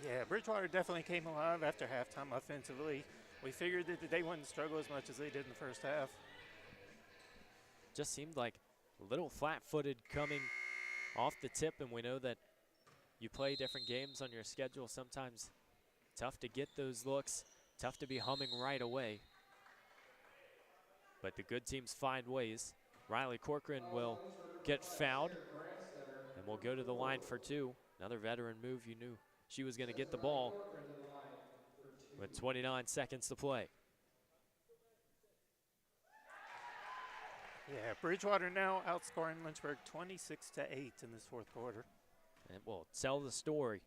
Yeah, Bridgewater definitely came alive after halftime offensively. We figured that they wouldn't struggle as much as they did in the first half. Just seemed like a little flat-footed coming off the tip, and we know that you play different games on your schedule. Sometimes tough to get those looks, tough to be humming right away. But the good teams find ways. Riley Corcoran will get fouled, and we'll go to the line for 2. Another veteran move. You knew she was going to get the ball with 29 seconds to play. Yeah, Bridgewater now outscoring Lynchburg 26-8 in this fourth quarter. And we'll tell the story.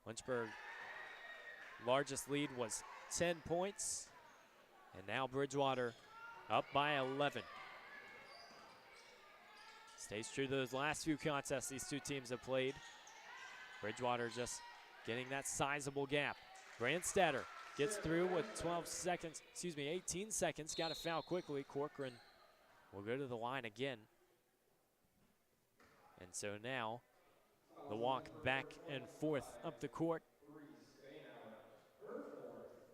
Lynchburg largest lead was 10 points, and now Bridgewater up by 11. Stays true to those last few contests these two teams have played. Bridgewater just getting that sizable gap. Brandstatter gets through with 18 seconds. Got a foul quickly. Corcoran will go to the line again. And so now the walk back and forth up the court.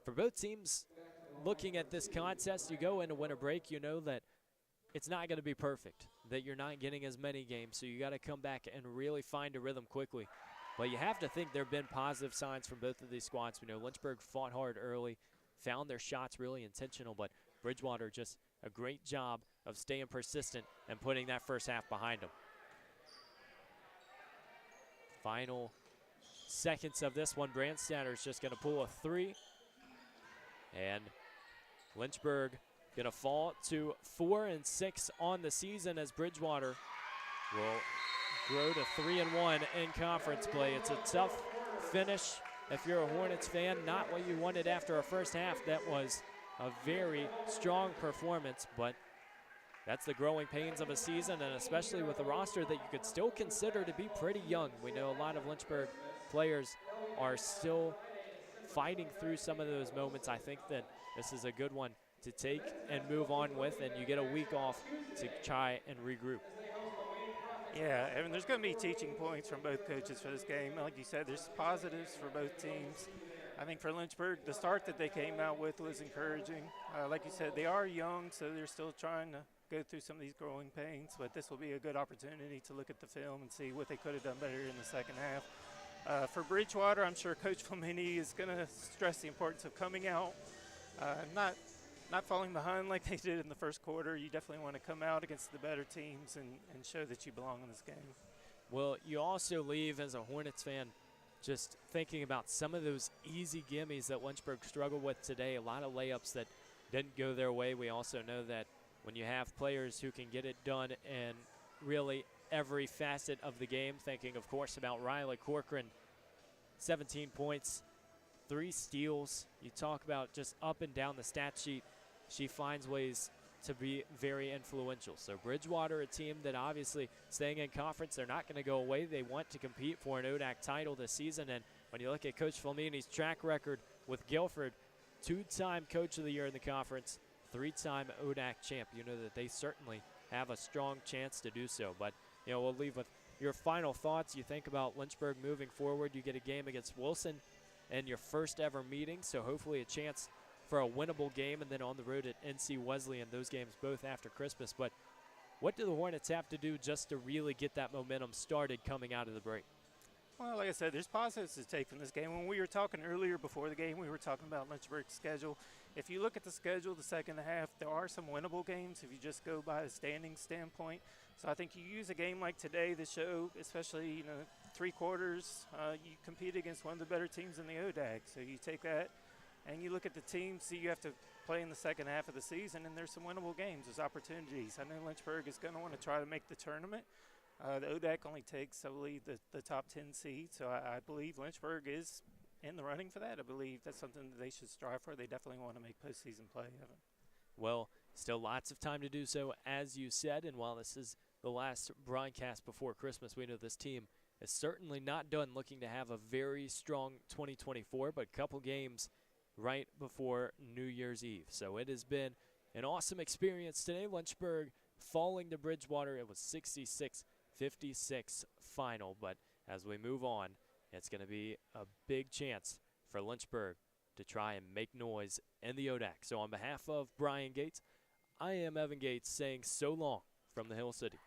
For both teams looking at this contest, you go into winter break, you know that it's not going to be perfect, that you're not getting as many games, so you got to come back and really find a rhythm quickly. But you have to think there have been positive signs from both of these squads. We know Lynchburg fought hard early, found their shots really intentional, but Bridgewater just a great job of staying persistent and putting that first half behind them. Final seconds of this one, Brandstatter is just going to pull a 3. And Lynchburg going to fall to 4-6 on the season as Bridgewater will grow to 3-1 in conference play. It's a tough finish if you're a Hornets fan. Not what you wanted after a first half. That was a very strong performance, but that's the growing pains of a season, and especially with a roster that you could still consider to be pretty young. We know a lot of Lynchburg players are still fighting through some of those moments. I think that this is a good one to take and move on with, and you get a week off to try and regroup. Yeah, Evan, there's going to be teaching points from both coaches for this game. Like you said, there's positives for both teams. I think for Lynchburg, the start that they came out with was encouraging. Like you said, they are young, so they're still trying to go through some of these growing pains, but this will be a good opportunity to look at the film and see what they could have done better in the second half. For Bridgewater, I'm sure Coach Flamini is going to stress the importance of coming out, not falling behind like they did in the first quarter. You definitely want to come out against the better teams and show that you belong in this game. Well, you also leave as a Hornets fan just thinking about some of those easy gimmies that Lynchburg struggled with today, a lot of layups that didn't go their way. We also know that when you have players who can get it done in really every facet of the game, thinking, of course, about Riley Corcoran, 17 points, 3 steals. You talk about just up and down the stat sheet. She finds ways to be very influential. So Bridgewater, a team that obviously staying in conference, they're not going to go away. They want to compete for an ODAC title this season. And when you look at Coach Flamini's track record with Guilford, 2-time Coach of the Year in the conference, 3-time ODAC champ, you know that they certainly have a strong chance to do so. But, you know, we'll leave with your final thoughts. You think about Lynchburg moving forward. You get a game against Wilson in your first ever meeting, so hopefully a chance for a winnable game, and then on the road at NC Wesleyan, those games both after Christmas. But what do the Hornets have to do just to really get that momentum started coming out of the break? Well, like I said, there's positives to take from this game. When we were talking earlier before the game, we were talking about Lynchburg's schedule. If you look at the schedule, the second half, there are some winnable games if you just go by a standing standpoint. So I think you use a game like today to show, especially, you know, 3 quarters, you compete against one of the better teams in the ODAC. So you take that and you look at the teams that you have to play in the second half of the season, and there's some winnable games. There's opportunities. I know Lynchburg is going to want to try to make the tournament. The ODAC only takes, I believe, the top 10 seeds, so I believe Lynchburg is in the running for that. I believe that's something that they should strive for. They definitely want to make postseason play, Evan. Well, still lots of time to do so, as you said, and while this is the last broadcast before Christmas, we know this team is certainly not done looking to have a very strong 2024, but a couple games right before New Year's Eve. So it has been an awesome experience today. Lynchburg falling to Bridgewater. It was 66-56 final, but as we move on, it's going to be a big chance for Lynchburg to try and make noise in the ODAC. So on behalf of Brian Gates, I am Evan Gates saying so long from the Hill City.